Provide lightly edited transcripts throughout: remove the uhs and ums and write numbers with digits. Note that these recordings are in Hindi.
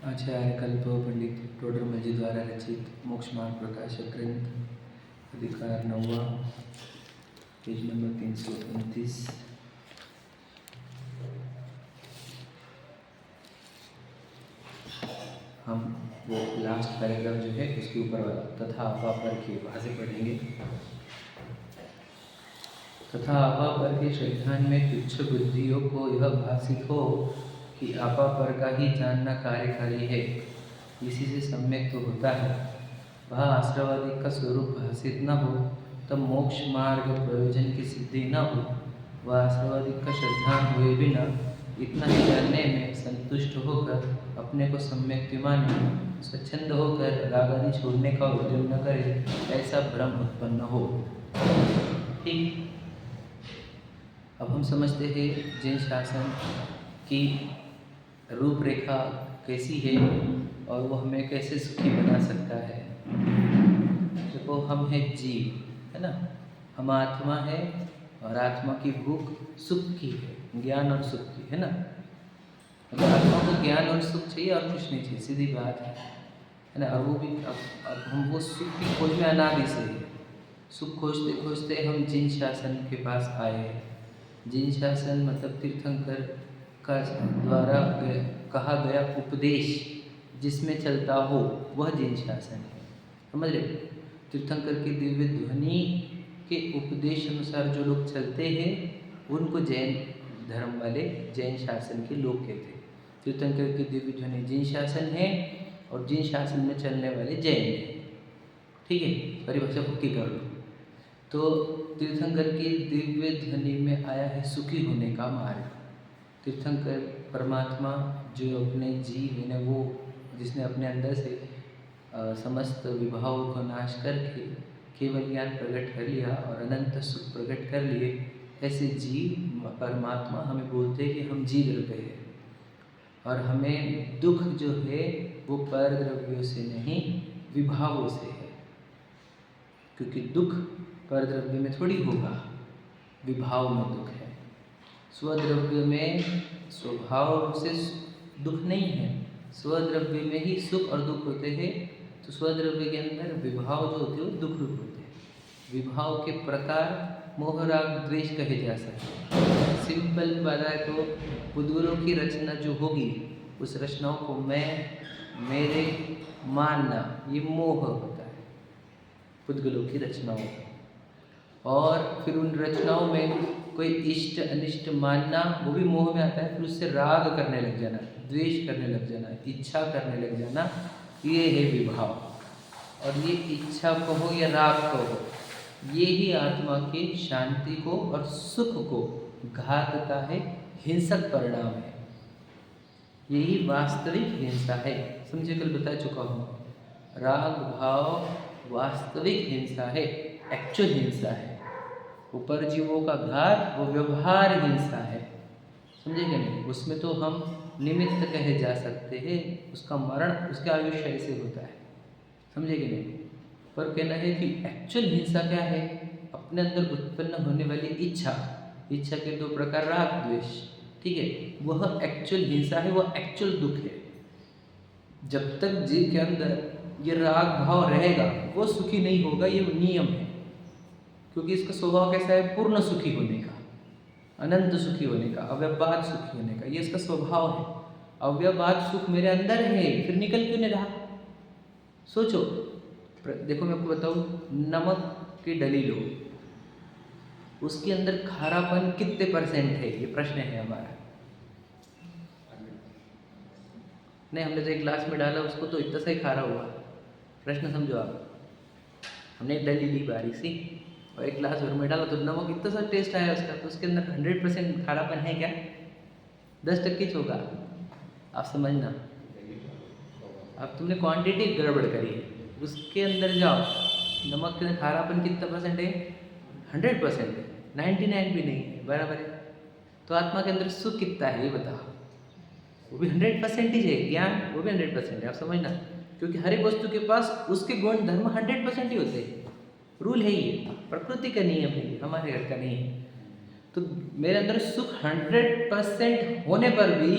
आचार्य कल्पव पंडित टोडरमल जी द्वारा रचित मोक्ष मार्ग प्रकाशक ग्रंथ अधिकार 9वां पेज नंबर 329। हम वो लास्ट पैराग्राफ जो है उसके ऊपर वाला तथा आपा पर के वहाँ से पढ़ेंगे। तथा आपा पर के श्रद्धान में तुच्छ बुद्धियों को यह भासित हो कि आपा पर का ही जानना कार्यकारी है, इसी से सम्यक तो होता है। वह आश्रवादी का स्वरूप भासित न हो तब मोक्ष मार्ग प्रयोजन की सिद्धि न हो। वह आश्रवादी का श्रद्धान हुए बिना इतना ही जानने में संतुष्ट होकर अपने को सम्यक माने, स्वच्छंद होकर राग आदि छोड़ने का उद्यम न करे, ऐसा भ्रम उत्पन्न हो। ठीक, अब हम समझते हैं जिन शासन की रूपरेखा कैसी है और वो हमें कैसे सुखी बना सकता है। देखो, हम हैं जीव, है ना, हम आत्मा है और आत्मा की भूख सुख की है, ज्ञान और सुख की, है ना। अगर आत्मा को ज्ञान और सुख चाहिए और कुछ नहीं चाहिए, सीधी बात है ना। और वो भी अब हम वो सुख की खोज में अनादि से है। सुख खोजते खोजते हम जिन शासन के पास आए हैं। जिन शासन मतलब तीर्थंकर का द्वारा कहा गया उपदेश जिसमें चलता हो वह जिन शासन है, समझ रहे। तीर्थंकर के दिव्य ध्वनि के उपदेश अनुसार जो लोग चलते हैं उनको जैन धर्म वाले जैन शासन के लोग कहते हैं। तीर्थंकर की दिव्य ध्वनि जिन शासन है और जिन शासन में चलने वाले जैन हैं। ठीक है, परिभाषा पक्की कर लो। तो तीर्थंकर की दिव्य ध्वनि में आया है सुखी होने का मार्ग। तीर्थंकर परमात्मा जो अपने जीव है, वो जिसने अपने अंदर से समस्त विभावों को नाश करके केवल ज्ञान प्रकट कर लिया और अनंत सुख प्रकट कर लिए, ऐसे जीव परमात्मा हमें बोलते हैं कि हम जी द्रव्य हैं और हमें दुख जो है वो पर द्रव्यों से नहीं विभावों से है। क्योंकि दुख पर द्रव्य में थोड़ी होगा, विभाव में दुख है। स्वद्रव्य में स्वभाव से दुख नहीं है, स्वद्रव्य में ही सुख और दुख होते हैं। तो स्वद्रव्य के अंदर विभाव जो होते हैं वो दुख रूप होते हैं। विभाव के प्रकार मोह राग द्वेष कहे जा सकते हैं। सिंपल बताए तो पुद्गलों की रचना जो होगी उस रचनाओं को मैं मेरे मानना, ये मोह होता है पुद्गलों की रचनाओं। और फिर उन रचनाओं में कोई इष्ट अनिष्ट मानना, वो भी मोह में आता है। फिर उससे राग करने लग जाना, द्वेष करने लग जाना, इच्छा करने लग जाना, ये है विभाव। और ये इच्छा कहो या राग कहो, ये ही आत्मा की शांति को और सुख को घातता है, हिंसक परिणाम है। यही वास्तविक हिंसा है। समझे, कल बता चुका हूँ, राग भाव वास्तविक हिंसा है, एक्चुअल हिंसा है। ऊपर जीवों का घात वो व्यवहार हिंसा है, समझे कि नहीं। उसमें तो हम निमित्त कहे जा सकते हैं, उसका मरण उसके आयुष्य ऐसे होता है, समझे कि नहीं। पर कहना है कि एक्चुअल हिंसा क्या है, अपने अंदर उत्पन्न होने वाली इच्छा। इच्छा के दो प्रकार, राग द्वेष, ठीक है। वह एक्चुअल हिंसा है, वह एक्चुअल दुख है। जब तक जीव के अंदर ये राग भाव रहेगा वो सुखी नहीं होगा, ये नियम है। क्योंकि इसका स्वभाव कैसा है, पूर्ण सुखी होने का, अनंत सुखी होने का, अव्यवहार सुखी होने का, ये इसका स्वभाव है। अव्यवहार सुख मेरे अंदर है, फिर निकल क्यों नहीं रहा। सोचो, देखो मैं आपको बताऊं, नमक की डली लो, उसके अंदर खारापन कितने परसेंट है, ये प्रश्न है हमारा। नहीं, हमने जो एक ग्लास में डाला उसको तो इतना सा ही खारा हुआ। प्रश्न समझो आप, हमने एक डली ली बारीक सी और एक ग्लास भर में डाला तो नमक इतना सा टेस्ट आया उसका, तो उसके अंदर 100% खारापन है क्या? 10% होगा। आप समझना, अब तुमने क्वांटिटी गड़बड़ करी है। उसके अंदर जाओ, नमक के खारापन कितना परसेंट है? 100% है, 99 भी नहीं है, बराबर है। तो आत्मा के अंदर सुख कितना है ये बताओ, वो भी 100% ही है। ज्ञान वो भी 100% है, आप समझना। क्योंकि हर एक वस्तु के पास उसके गुण धर्म 100% ही होते हैं। रूल है ये, प्रकृति का नियम है ये, हमारे घर का नहीं है। तो मेरे अंदर सुख 100% होने पर भी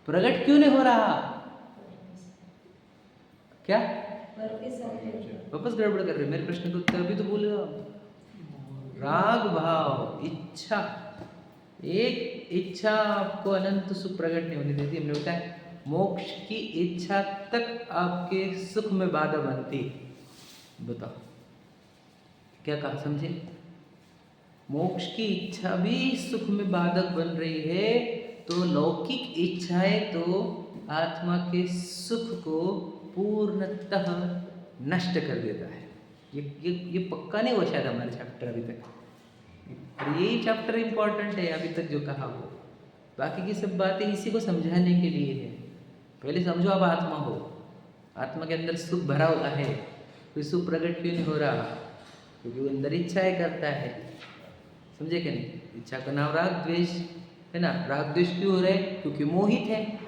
प्रकट क्यों नहीं हो रहा? क्या वापस गड़बड़ कर रहे, मेरे प्रश्न का उत्तर अभी तो बोले आप। राग भाव, इच्छा, एक इच्छा आपको अनंत सुख प्रकट नहीं होने देती। हमने बताया मोक्ष की इच्छा तक आपके सुख में बाधा बनती। बताओ क्या कहा, समझे? मोक्ष की इच्छा भी सुख में बाधक बन रही है, तो लौकिक इच्छाएं तो आत्मा के सुख को पूर्णतः नष्ट कर देता है। ये पक्का नहीं हुआ शायद हमारे चैप्टर अभी तक, और यही चैप्टर इम्पोर्टेंट है अभी तक जो कहा वो। बाकी की सब बातें इसी को समझाने के लिए है। पहले समझो आप आत्मा हो, आत्मा के अंदर सुख भरा हुआ है, कोई सुख प्रकट क्यों नहीं हो रहा? क्योंकि वो अंदर इच्छाएं करता है। समझे क्या नहीं? इच्छा का नाम राग द्वेष है ना। राग द्वेष क्यों हो रहे हैं? क्योंकि मोहित है।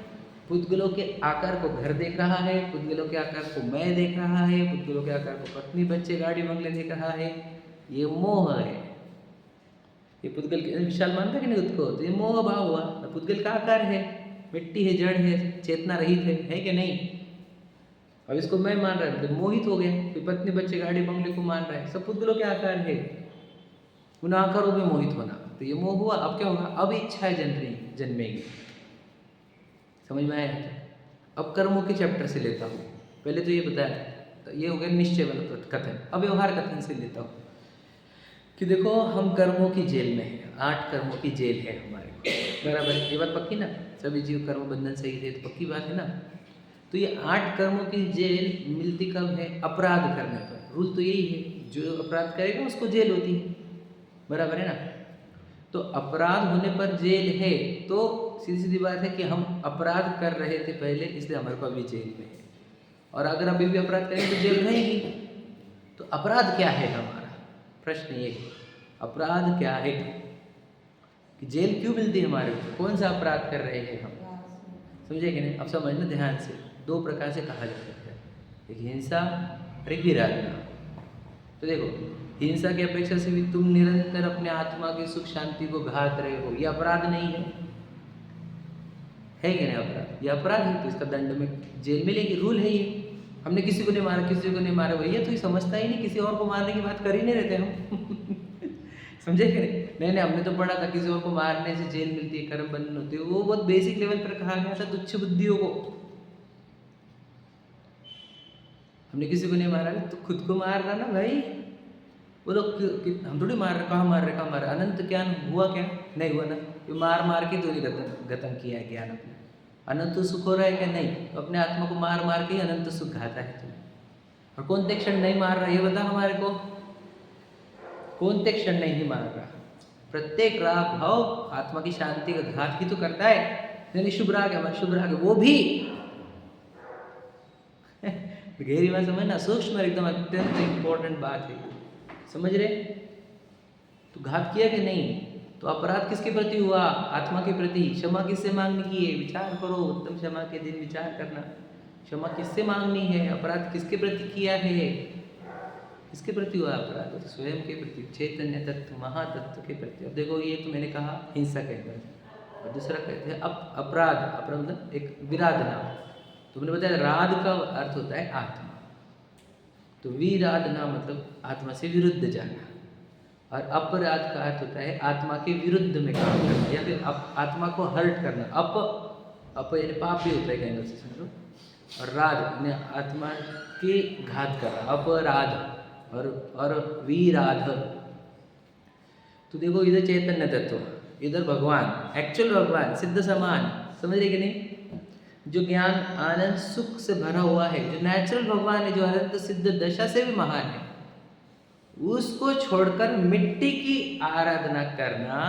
पुद्गलों के आकार को घर देख रहा है, पुद्गलों के आकार को मैं देख रहा है, पुद्गलों के आकार को पत्नी बच्चे गाड़ी बंगले देख रहा है। ये मोह है। ये पुद्गल विशाल मानता कि नहीं खुद को? तो ये मोह भाव हुआ। पुद्गल का आकार है, मिट्टी है, जड़ है, चेतना रहित है कि नहीं? अब इसको मैं मान रहा है तो मोहित हो गया। फिर पत्नी बच्चे गाड़ी बंगले को मान रहा है, सब पुद्गलों के आकार है। उन आकारों में मोहित होना, तो ये मोह हुआ। अब क्या होगा? अब इच्छाएं जन्मेगी। समझ में आया? अब कर्मों के चैप्टर से लेता हूँ। पहले तो ये बताया, तो ये हो गया निश्चय वाला कथन। अब व्यवहार कथन से लेता हूँ कि देखो हम कर्मों की जेल में हैं। 8 कर्मों की जेल है हमारे, बराबर? ये बात पक्की ना? सभी जीव कर्म बंधन सही थे, तो पक्की बात है ना? तो ये 8 कर्मों की जेल मिलती कब है? अपराध करने पर। रूल तो यही है, जो अपराध करेगा उसको जेल होती है, बराबर है ना? तो अपराध होने पर जेल है, तो सीधी सीधी बात है कि हम अपराध कर रहे थे पहले, इसलिए हमारे को अभी जेल में है। और अगर अभी भी अपराध करें तो जेल रहेगी। तो अपराध क्या है हमारा? प्रश्न ये है, अपराध क्या है कि जेल क्यों मिलती है हमारे को? कौन सा अपराध कर रहे हैं हम? समझे कि नहीं? अब समझना ध्यान से। 2 प्रकार से कहा जा सकता है, एक हिंसा और एक विराधना। तो देखो, हिंसा की अपेक्षा से भी तुम निरंतर अपने आत्मा की सुख शांति को घात रहे हो, ये अपराध नहीं है? है कि नहीं अपराध? ये अपराध है, तो इसका दंड में जेल मिलेगी। रूल है ये। हमने किसी को नहीं मारा, किसी को नहीं मारा, भैया तो ये समझता ही नहीं, किसी और को मारने की बात कर ही नहीं रहते हम। समझे कि नहीं? नहीं, हमने तो पढ़ा था किसी और को मारने से जेल मिलती है, कर्म बंधन होती है। वो बहुत बेसिक लेवल पर कहा गया था तुच्छ बुद्धियों को। हमने किसी को नहीं मारा, तो खुद को मार रहा ना भाई। वो लोग हम थोड़ी मार रहे, कहाँ मार रहे? अनंत ज्ञान हुआ क्या? नहीं हुआ ना। ये मार के तो नहीं खत्म किया है ज्ञान अपने। अनंत सुख हो रहा है क्या? नहीं। तो अपने आत्मा को मार के ही अनंत सुख घाता है तुम्हें। और कौन ते क्षण नहीं मार रहा, ये बता हमारे को। कौन ते क्षण नहीं मार रहा? प्रत्येक राग भाव आत्मा की शांति का घात ही तो करता है। यानी शुभ राग है हमारा, शुभ राग है वो भी। गहरी बात समझना, सूक्ष्म एकदम अत्यंत इंपॉर्टेंट बात है, समझ रहे? तो घात किया कि नहीं? तो अपराध किसके प्रति हुआ? आत्मा के प्रति। क्षमा किससे मांगनी की है? विचार करो, उत्तम क्षमा के दिन विचार करना। क्षमा किससे मांगनी है? अपराध किसके प्रति किया है? किसके प्रति हुआ अपराध? तो स्वयं के प्रति, चैतन्य तत्व, महातत्व के प्रति। अब देखो, ये तो मैंने कहा हिंसा कहते हैं, और दूसरा कहते हैं अपराध। अपराध मतलब एक विराधना। तो मैंने बताया राध का अर्थ होता है आत्मा, तो विराधना मतलब आत्मा से विरुद्ध जाना, और अपराध का अर्थ होता है आत्मा के विरुद्ध में काम करना, या फिर आत्मा को हर्ट करना। अप यानी पाप भी होता है कहने से, समझो। और राध यानी आत्मा के घात करना, अपराध। और विराध। तो देखो, इधर चैतन्य तत्व, इधर भगवान, एक्चुअल भगवान, सिद्ध समान। समझ रहे कि नहीं? जो ज्ञान आनंद सुख से भरा हुआ है, जो नेचुरल भगवान है, जो अनंत सिद्ध दशा से भी महान है, उसको छोड़कर मिट्टी की आराधना करना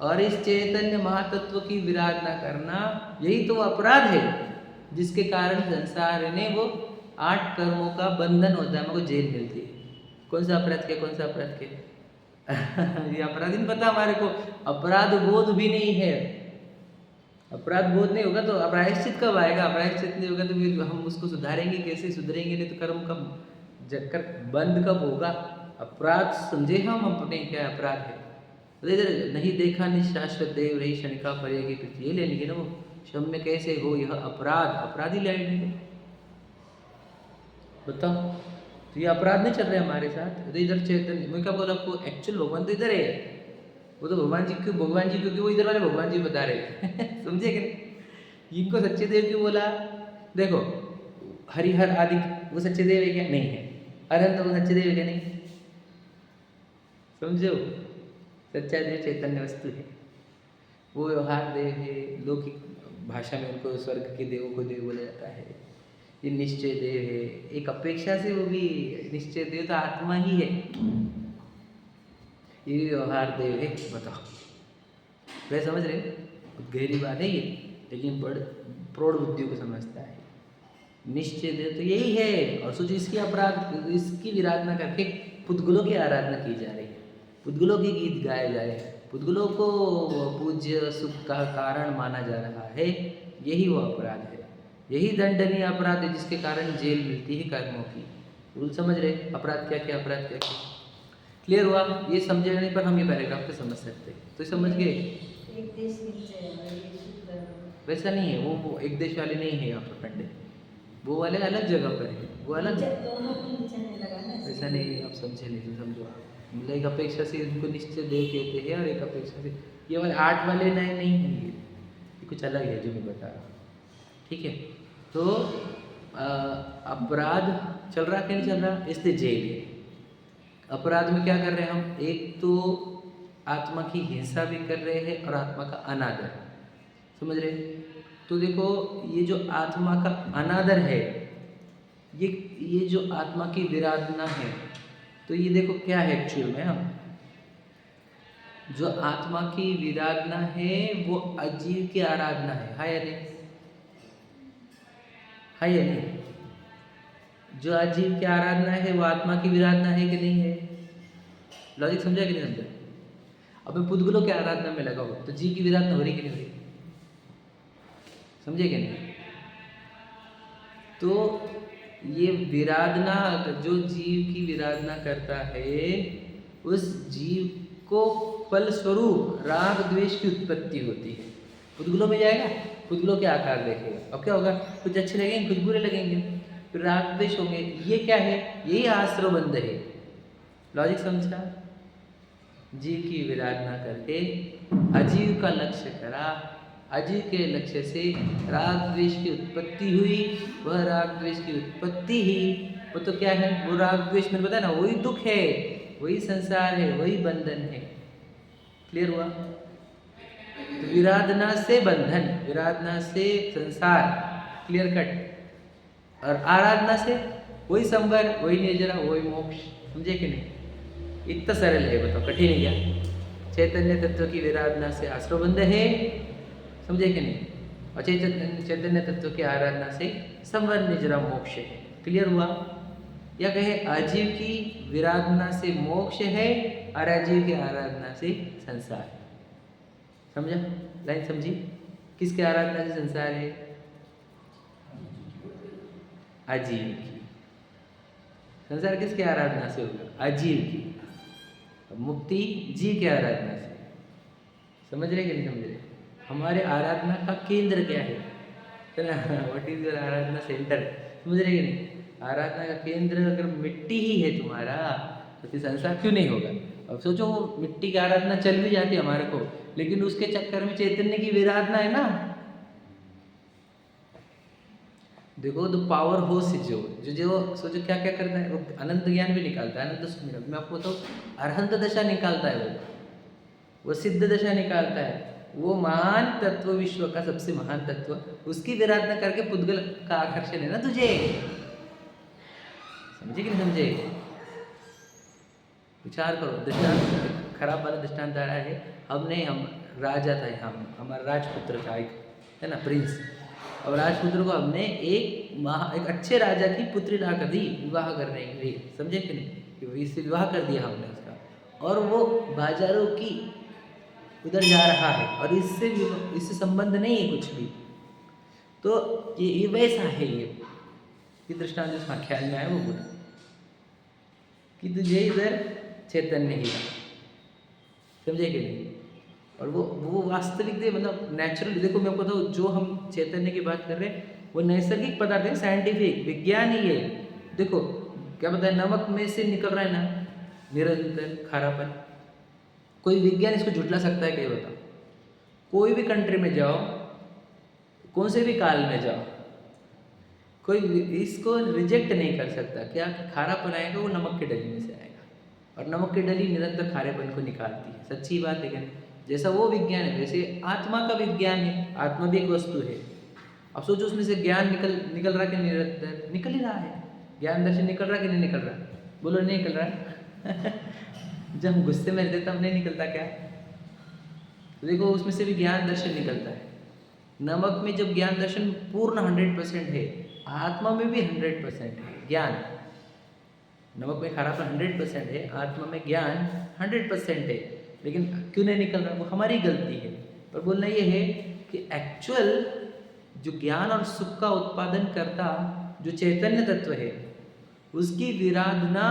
और इस चैतन्य महातत्व की विराधना करना, यही तो अपराध है जिसके कारण संसार ने वो 8 कर्मों का बंधन होता है, हमको जेल मिलती है। कौन सा अपराध के? कौन सा अपराध के? ये अपराध ही नहीं पता हमारे को। अपराध बोध भी नहीं है। अपराध बोध नहीं होगा तो प्रायश्चित कब आएगा? प्रायश्चित नहीं होगा तो फिर हम उसको सुधारेंगे कैसे? सुधरेंगे नहीं तो कर्म कब जकर बंद कब होगा? अपराध समझे हम अपने क्या अपराध है। तो इधर नहीं देखा निशाश्वत देव रही क्षणिका पर्य की कृति, ये ले लेंगे ना वो। क्षम्य कैसे हो यह अपराध? अपराधी ले लेंगे। बताओ, तो ये अपराध नहीं चल रहे हमारे साथ। तो इधर चैतन्य, मैं क्या बोला आपको, एक्चुअल भगवान तो इधर है। वो तो भगवान जी क्योंकि वो इधर वाले भगवान जी बता रहे थे समझे कि नहीं। इनको सच्चे देव क्यों बोला, देखो हरिहर आदि वो सच्चे देव है क्या, नहीं है। अनंत वो सच्चे देव है क्या, नहीं। समझो, सच्चा देव चैतन्य वस्तु है, वो व्यवहार देव है। लौकिक भाषा में उनको स्वर्ग के देवों को देव बोला जाता है। ये निश्चय देव है, एक अपेक्षा से वो भी निश्चय देव तो आत्मा ही है, ये व्यवहार देव है। बताओ, वे समझ रहे, गहरी बात है ये, लेकिन बड़ प्रौढ़ बुद्धियों को समझता है। निश्चय देव तो यही है। और सोचो, इसकी अपराध, इसकी विराधना करके पुद्गलों की आराधना की जा रही है, पुद्गलों के गीत गाए जा रहे हैं, पुद्गलों को पूज्य सुख का कारण माना जा रहा है। यही वो अपराध है, यही दंडनीय अपराध है जिसके कारण जेल मिलती है कर्मों की। रूल समझ रहे, अपराध क्या क्या, अपराध क्या क्या। क्लियर हुआ। ये समझने पर हम ये पैराग्राफ को समझ सकते हैं। तो समझ गए, एक देश नीचे वैसा नहीं है वो एक देश वाले नहीं है यहाँ पर पंडित, वो वाले अलग जगह पर है, वो अलग है। दोनों को नीचे नहीं लगाना, वैसा नहीं, आप समझे नहीं, तो समझो आप। मतलब एक अपेक्षा से इनको निश्चय देव कहते हैं, और एक अपेक्षा से ये वाले आठ वाले नए नहीं है, ये कुछ अलग है जो मैं बता रहा हूँ। ठीक है, तो अपराध चल रहा क्या नहीं चल रहा, इसलिए जेल है। अपराध में क्या कर रहे हैं हम, एक तो आत्मा की हिंसा भी कर रहे हैं और आत्मा का अनादर, समझ रहे। तो देखो, ये जो आत्मा का अनादर है, ये जो आत्मा की विराधना है, तो ये देखो क्या है एक्चुअल में। हम जो आत्मा की विराधना है वो अजीव की आराधना है या नहीं, है या नहीं। जो अजीव की आराधना है वो आत्मा की विराधना है कि नहीं है। लॉजिक समझा कि नहीं समझा। अब मैं पुद्गलों की आराधना में लगा हुआ, तो जीव की विराधना हो रही कि नहीं हो रही, समझे कि नहीं। तो ये विराधना, जो जीव की विराधना करता है, उस जीव को फल स्वरूप राग द्वेष की उत्पत्ति होती है। पुद्गलों में जाएगा, पुद्गलों के आकार देखेगा, अब क्या होगा, कुछ अच्छे लगेंगे, कुछ बुरे लगेंगे, फिर राग द्वेष होंगे। ये क्या है, यही आश्रय बंध है। लॉजिक समझा। जीव की विराधना करके अजीव का लक्ष्य करा, अजीव के लक्ष्य से राग द्वेष की उत्पत्ति हुई। वह राग द्वेष की उत्पत्ति ही, वो तो क्या है, वो राग द्वेष में बताया ना, वही दुख है, वही संसार है, वही बंधन है। क्लियर हुआ। तो विराधना से बंधन, विराधना से संसार, क्लियर कट। और आराधना से वही संवर, वही निर्जरा, वही मोक्ष। समझे कि नहीं। इतना सरल है, बताओ, कठिन है क्या। चैतन्य तत्व की विराधना से आश्रयबंध है, समझे कि नहीं। और चैतन्य तत्व की आराधना से संवर निजरा मोक्ष है। क्लियर हुआ। या कहे अजीव की विराधना से मोक्ष है और अजीव की आराधना से संसार है। समझा, लाइन समझी। किसके आराधना से संसार है, अजीव की। संसार किसके आराधना से होगा, अजीव की। मुक्ति जीव की आराधना से। समझ रहे कि नहीं समझ रहे। हमारे आराधना का केंद्र क्या है ना, what is your Aradhana centre. समझ रहे कि नहीं। आराधना का केंद्र अगर मिट्टी ही है तुम्हारा, तो फिर संसार क्यों नहीं होगा। अब सोचो, वो मिट्टी की आराधना चल भी जाती है हमारे को, लेकिन उसके चक्कर में चैतन्य की विराधना है ना। देखो, द पावर होश जो जो जो सोचो क्या क्या करता है, वो अनंत ज्ञान भी निकालता है, अनंत सुख निकालता है। मैं आपको बताऊँ, अरहंत दशा निकालता है वो सिद्ध दशा निकालता है। वो महान तत्व, विश्व का सबसे महान तत्व, उसकी विराधना करके पुद्गल का आकर्षण है ना तुझे। समझे कि नहीं समझे। विचार करो। दृष्टांत खराब वाला दृष्टांत आ रहा है। हम राजा था, हमारा राजपुत्र था एक, है ना, प्रिंस। और राजपुत्र को हमने एक अच्छे राजा की पुत्री ला कर दी विवाह करने के लिए। समझे कि नहीं, कि इससे विवाह कर दिया हमने उसका, और वो बाजारों की उधर जा रहा है, और इससे संबंध नहीं है कुछ भी। तो ये वैसा है, ये दृष्टांत जो ख्याल में आया वो बोला कि तुझे इधर चैतन्य ही, समझे कि नहीं। और वो वास्तविक दे, मतलब नेचुरल। देखो मैं बताऊँ, जो हम चैतन्य की बात कर रहे हैं वो नैसर्गिक पदार्थ है, साइंटिफिक विज्ञान ही है। देखो क्या बताए, नमक में से निकल रहा है ना निरंतर खारापन। कोई विज्ञान इसको झुठला सकता है क्या, बताओ? कोई भी कंट्री में जाओ, कौन से भी काल में जाओ, कोई इसको रिजेक्ट नहीं कर सकता क्या कि खारापन आएगा वो नमक की डली में से आएगा, और नमक की डली निरंतर खारेपन को निकालती है। सच्ची बात है क्या? जैसा वो विज्ञान है वैसे आत्मा का विज्ञान है। आत्मा भी एक वस्तु है। अब सोचो उसमें से ज्ञान निकल रहा कि निरंतर निकल ही रहा है। ज्ञान दर्शन निकल रहा कि नहीं निकल रहा? बोलो नहीं निकल रहा है। जब हम गुस्से में रहते तब नहीं निकलता क्या? तो देखो उसमें से भी ज्ञान दर्शन निकलता है। नमक में जब ज्ञान दर्शन पूर्ण 100% है, आत्मा में भी 100% है ज्ञान। नमक में खारापन 100% है, आत्मा में ज्ञान 100% है, लेकिन क्यों नहीं निकल रहा? वो हमारी गलती है। पर बोलना ये है कि एक्चुअल जो ज्ञान और सुख का उत्पादन करता जो चैतन्य तत्व है, उसकी विराधना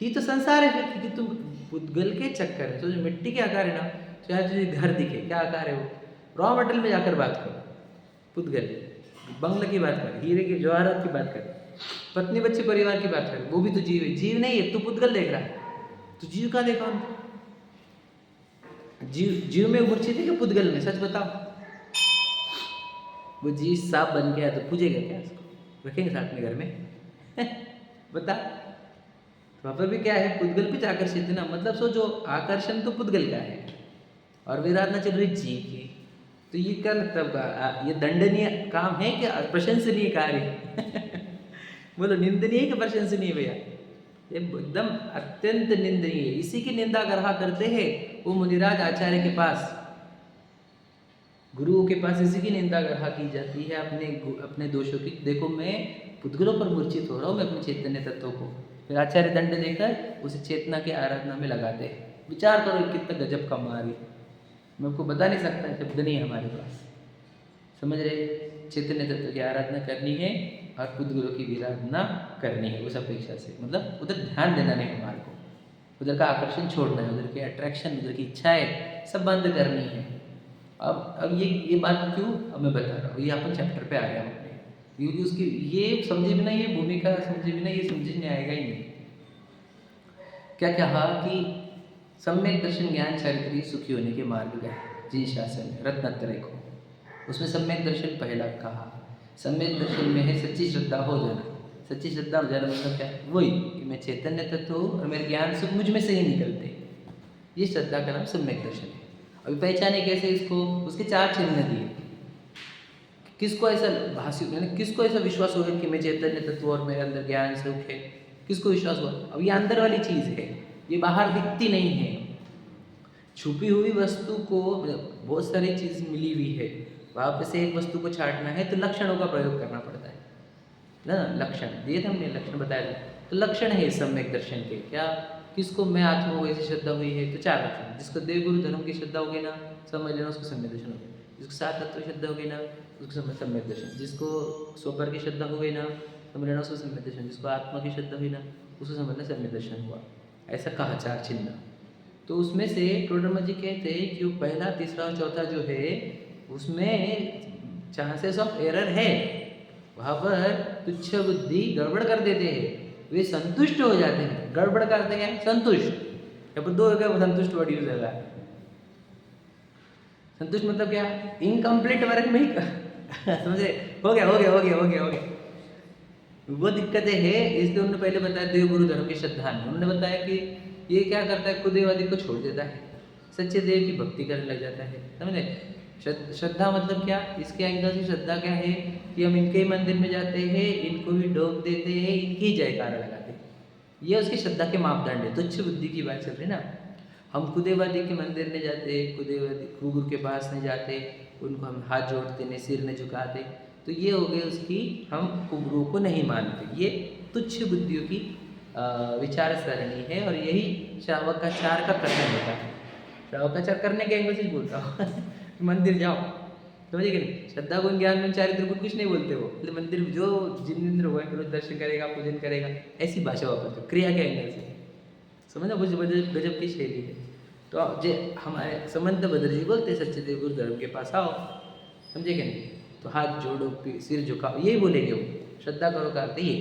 ही तो संसार है। फिर क्योंकि तुम पुद्गल के चक्कर है, तो जो मिट्टी के आकार है ना, चाहे तुझे घर दिखे क्या आकार है, वो रॉ मटेरियल में जाकर बात करो, पुद्गल बंगले की बात कर, हीरे की जवाहरात की बात कर, पत्नी बच्चे परिवार की बात कर, वो भी तो जीव है। जीव नहीं है, तू पुद्गल देख रहा है, तो जीव का देखा उनको। जीव में मूर्छित है कि पुद्गल में? सच बताओ। वो जीव सांप बन गया तो पूजेगा क्या उसको? रखेंगे साथ में घर में? बता। वहाँ पर भी क्या है, पुद्गल पे आकर्षित है ना। मतलब सोचो आकर्षण तो पुद्गल का है और विराधना चल रही जीव की। तो ये क्या लगता है, ये दंडनीय काम है क्या प्रशंसनीय कार्य? बोलो निंदनीय कि प्रशंसनीय भैया? ये एकदम अत्यंत निंदनीय। इसी की निंदा ग्रहा करते हैं वो मुनिराज आचार्य के पास, गुरुओं के पास इसी की निंदा ग्रहा की जाती है अपने दोषों की। देखो मैं पुद्गलों पर मूर्छित हो रहा हूँ, मैं अपने चैतन्य तत्वों को। फिर आचार्य दंड देकर उसे चेतना के आराधना में लगाते हैं। विचार करो कितना गजब का मार्ग है। मैं आपको बता नहीं सकता, शब्द नहीं है हमारे पास। समझ रहे? चैतन्य तत्व की आराधना करनी है और पुद्गलों की विराधना करनी है उस अपेक्षा से। मतलब उधर ध्यान देना नहीं हमारे को, उधर का आकर्षण छोड़ना है, उधर के अट्रैक्शन, उधर की इच्छाएं सब बंद करनी है। अब ये बात क्यों अब मैं बता रहा हूँ, ये अपन चैप्टर पे आ गया हूँ अपने, क्योंकि उसकी ये समझे बिना, ये भूमिका समझे बिना ये समझ में आएगा ही नहीं। क्या कहा कि सम्यक दर्शन ज्ञान चरित्री सुखी होने के मार्ग गए जी शासन रत्नत्रय को। उसमें सम्यक दर्शन पहला कहा। सम्यक दर्शन में है सच्ची श्रद्धा हो जाना। सच्ची श्रद्धा हो जाना मतलब क्या? वही कि मैं चैतन्य तत्व हूँ और मेरे ज्ञान सुख मुझ में से ही निकलते। ये श्रद्धा का नाम सम्यक दर्शन है। अभी पहचाने कैसे इसको? उसके 4 चिन्ह दिए। किसको ऐसा भाषी, यानी किसको ऐसा विश्वास हो कि मैं चैतन्य तत्व और मेरे अंदर ज्ञान सुख है? किसको विश्वास हुआ? अब ये अंदर वाली चीज़ है, ये बाहर दिखती नहीं है। छुपी हुई वस्तु को बहुत सारी चीज़ मिली हुई है, वहाँ पे से एक वस्तु को छांटना है तो लक्षणों का प्रयोग करना पड़ता है ना। लक्षण दिए थे हमने, लक्षण बताया था। तो लक्षण है सम्यक दर्शन के। क्या? किसको मैं आत्मा हो ऐसी श्रद्धा हुई है तो 4 लक्षण। जिसको देव गुरु धर्म की श्रद्धा होगी ना, समझ लेना उसको सम्यक दर्शन हो गया। जिसको 7 तत्व श्रद्धा होगी ना, उसको सम्यक दर्शन। जिसको स्वपर की श्रद्धा हो गई ना, समझ लेना उसको सम्यक दर्शन। जिसको आत्मा की श्रद्धा हुई ना, उसको समझना सम्यक दर्शन हुआ। ऐसा कहा 4 चिन्ह। तो उसमें से टोडरमल जी कहते हैं कि वो पहला, तीसरा और चौथा जो है उसमें चांसेस ऑफ एरर है। वहाँ पर तुच्छ बुद्धि गड़बड़ कर देते हैं, वे संतुष्ट हो जाते हैं। गड़बड़ करते हैं संतुष्ट, या पर 2 जगह संतुष्ट वर्ड यूज होगा। संतुष्ट मतलब क्या? इनकम्प्लीट वर्क में ही समझे, हो गया। वो दिक्कतें हैं, इसलिए उन्होंने पहले बताया देव गुरु धर्म की श्रद्धा में। उन्होंने बताया कि ये क्या करता है, कुदेवादी को छोड़ देता है, सच्चे देव की भक्ति करने लग जाता है। समझे? श्रद्धा मतलब क्या? इसके एंगल से श्रद्धा क्या है कि हम इनके ही मंदिर में जाते हैं, इनको ही डोब देते हैं, इनकी जयकारा लगाते हैं। ये उसकी श्रद्धा के मापदंड है। तुच्छ बुद्धि की बात चल रही है ना। हम कुदेवादी के मंदिर नहीं जाते, कुदेवादी गुरु के पास नहीं जाते, उनको हम हाथ जोड़ते नहीं, सिर नहीं झुकाते, तो ये हो गए उसकी, हम गुरु को नहीं मानते। ये तुच्छ बुद्धियों की विचार सरणी है। और यही श्रावकाचार का कथन होता है। श्रावकाचार करने के एंगल से बोलता हूँ मंदिर जाओ, समझे कि नहीं? श्रद्धा गुण ज्ञान गुण चारित्र गुण कुछ नहीं बोलते वो। मंदिर जो जिन रोज दर्शन करेगा, पूजन करेगा, ऐसी भाषा वापरते, क्रिया के एंगल से। समझना? कुछ गजब की शैली है। तो जे हमारे समंत भद्र जी बोलते सच्चे देव गुरु धर्म के पास आओ, समझे कि नहीं? तो हाथ जोड़ो, सिर झुकाओ, यही बोलेंगे वो। श्रद्धा करो का अर्थ ये।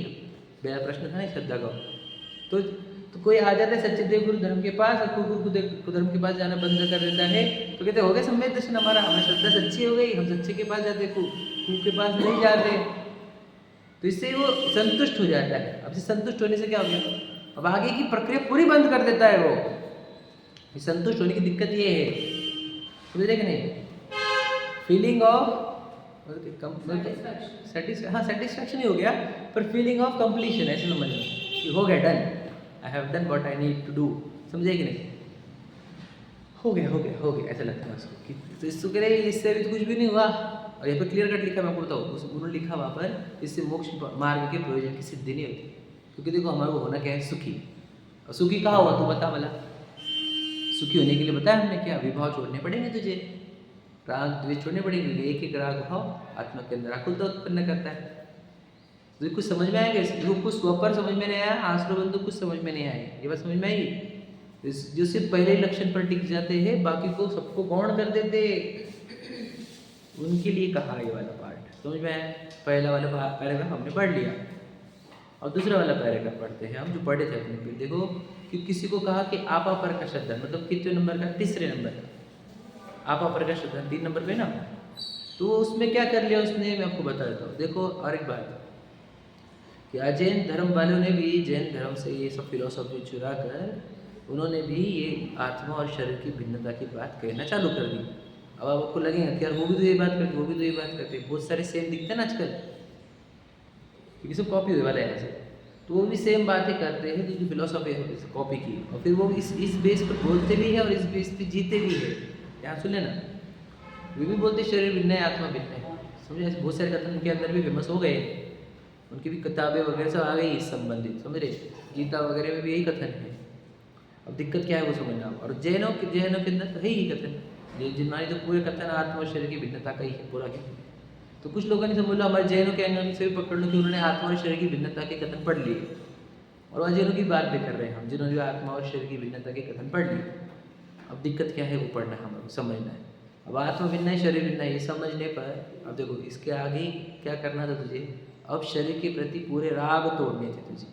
मेरा प्रश्न था ना श्रद्धा का। तो कोई आ जाता है सच्चे देव गुरु धर्म के पास और गुरु धर्म के पास जाना बंद कर देता है, तो कहते हो गया सम्यक दर्शन हमारा, हमें श्रद्धा सच्ची हो गई, हम सच्चे के पास जाते, कु के पास नहीं जाते। तो इससे वो संतुष्ट हो जाता है। अब से संतुष्ट होने से क्या हो गया, अब आगे की प्रक्रिया पूरी बंद कर देता है वो। संतुष्ट होने की दिक्कत ये है, समझ रहे कि नहीं, फीलिंग ऑफ सेटिस्फैक्शन ही हो गया, पर फीलिंग ऑफ कंप्लीशन ऐसे समझ लो कि हो गया, done, I have done what I need to do, समझे कि नहीं, हो गया ऐसा लगता है उसको कि तो इसको कह रहे इससे अभी तो कुछ भी नहीं हुआ। और यहाँ पर क्लियर कट लिखा, मैं आपको बताऊँ, उस उन्होंने लिखा वहाँ पर इससे मोक्ष मार्ग के प्रयोजन की सिद्धि नहीं होती, क्योंकि देखो हमारे को होना क्या है, सुखी। और सुखी कहाँ हुआ, तू बता वाला, सुखी होने के लिए बताया हमने क्या, विभाव छोड़ने पड़ेंगे तुझे, राग द्वेष छोड़ने पड़ेंगे, एक एक राग भाव आत्मा के अंदर आकुलता उत्पन्न करता है। तो कुछ समझ में आएगा, जो कुछ स्वपर समझ में नहीं आया, आश्रय बंधु कुछ समझ में नहीं आए, ये बात समझ में आई। जो सिर्फ पहले लक्षण पर टिक जाते हैं, बाकी को सबको गौण कर देते, उनके लिए कहा ये वाला पार्ट, समझ में आया। पहला वाला पैराग्राफ हमने पढ़ लिया, और दूसरा वाला पैराग्राफ पढ़ते हैं हम, जो पढ़े थे अपने पे। देखो कि किसी को कहा कि आपा पर का श्रद्धा, मतलब कितने नंबर का, तीसरे नंबर का आपा पर का श्रद्धा, 3 नंबर पे ना। तो उसमें क्या कर लिया उसने, मैं आपको बता देता हूँ। देखो और एक बात कि अजैन धर्म वालों ने भी जैन धर्म से ये सब फिलोसॉफी चुरा कर उन्होंने भी ये आत्मा और शरीर की भिन्नता की बात कहना चालू कर दी। अब आपको लगेगा कि यार वो भी तो ये बात करते, वो भी तो ये बात करते, बहुत सारे सेम दिखते हैं ना आजकल, क्योंकि सब कॉपी होने वाला है ऐसे। तो वो भी सेम बातें करते हैं, जो फिलोसॉफी है कॉपी की, और फिर वो इस बेस पर बोलते भी है और इस बेस पर जीते भी है। यहाँ सुने ना, वे भी बोलते शरीर भिन्न है, आत्मा भिन्न है, समझे। ऐसे बहुत सारे कथन उनके अंदर भी फेमस हो गए, उनकी भी किताबें वगैरह सब आ गई इस संबंधित, समझ रहे, गीता वगैरह में भी यही कथन है। अब दिक्कत क्या है वो समझना। और जैनों के अंदर तो है ही कथन, जिनमानी तो पूरे कथन आत्मा और शरीर की भिन्नता का ही है पूरा के। तो कुछ लोगों ने समझ लो, हमारे जैनों के एंगल से भी पकड़ लो कि उन्होंने आत्मा और शरीर की भिन्नता के कथन पढ़ लिए, और अजैनों की बात भी कर रहे हैं हम, जिन्होंने आत्मा और शरीर की भिन्नता के कथन पढ़ लिए। अब दिक्कत क्या है वो पढ़ना है, हमें समझना है। अब आत्मा भिन्न है, शरीर भिन्न है, ये समझने पर अब देखो इसके आगे क्या करना था तुझे, अब शरीर के प्रति पूरे राग तोड़ने थे तुझे,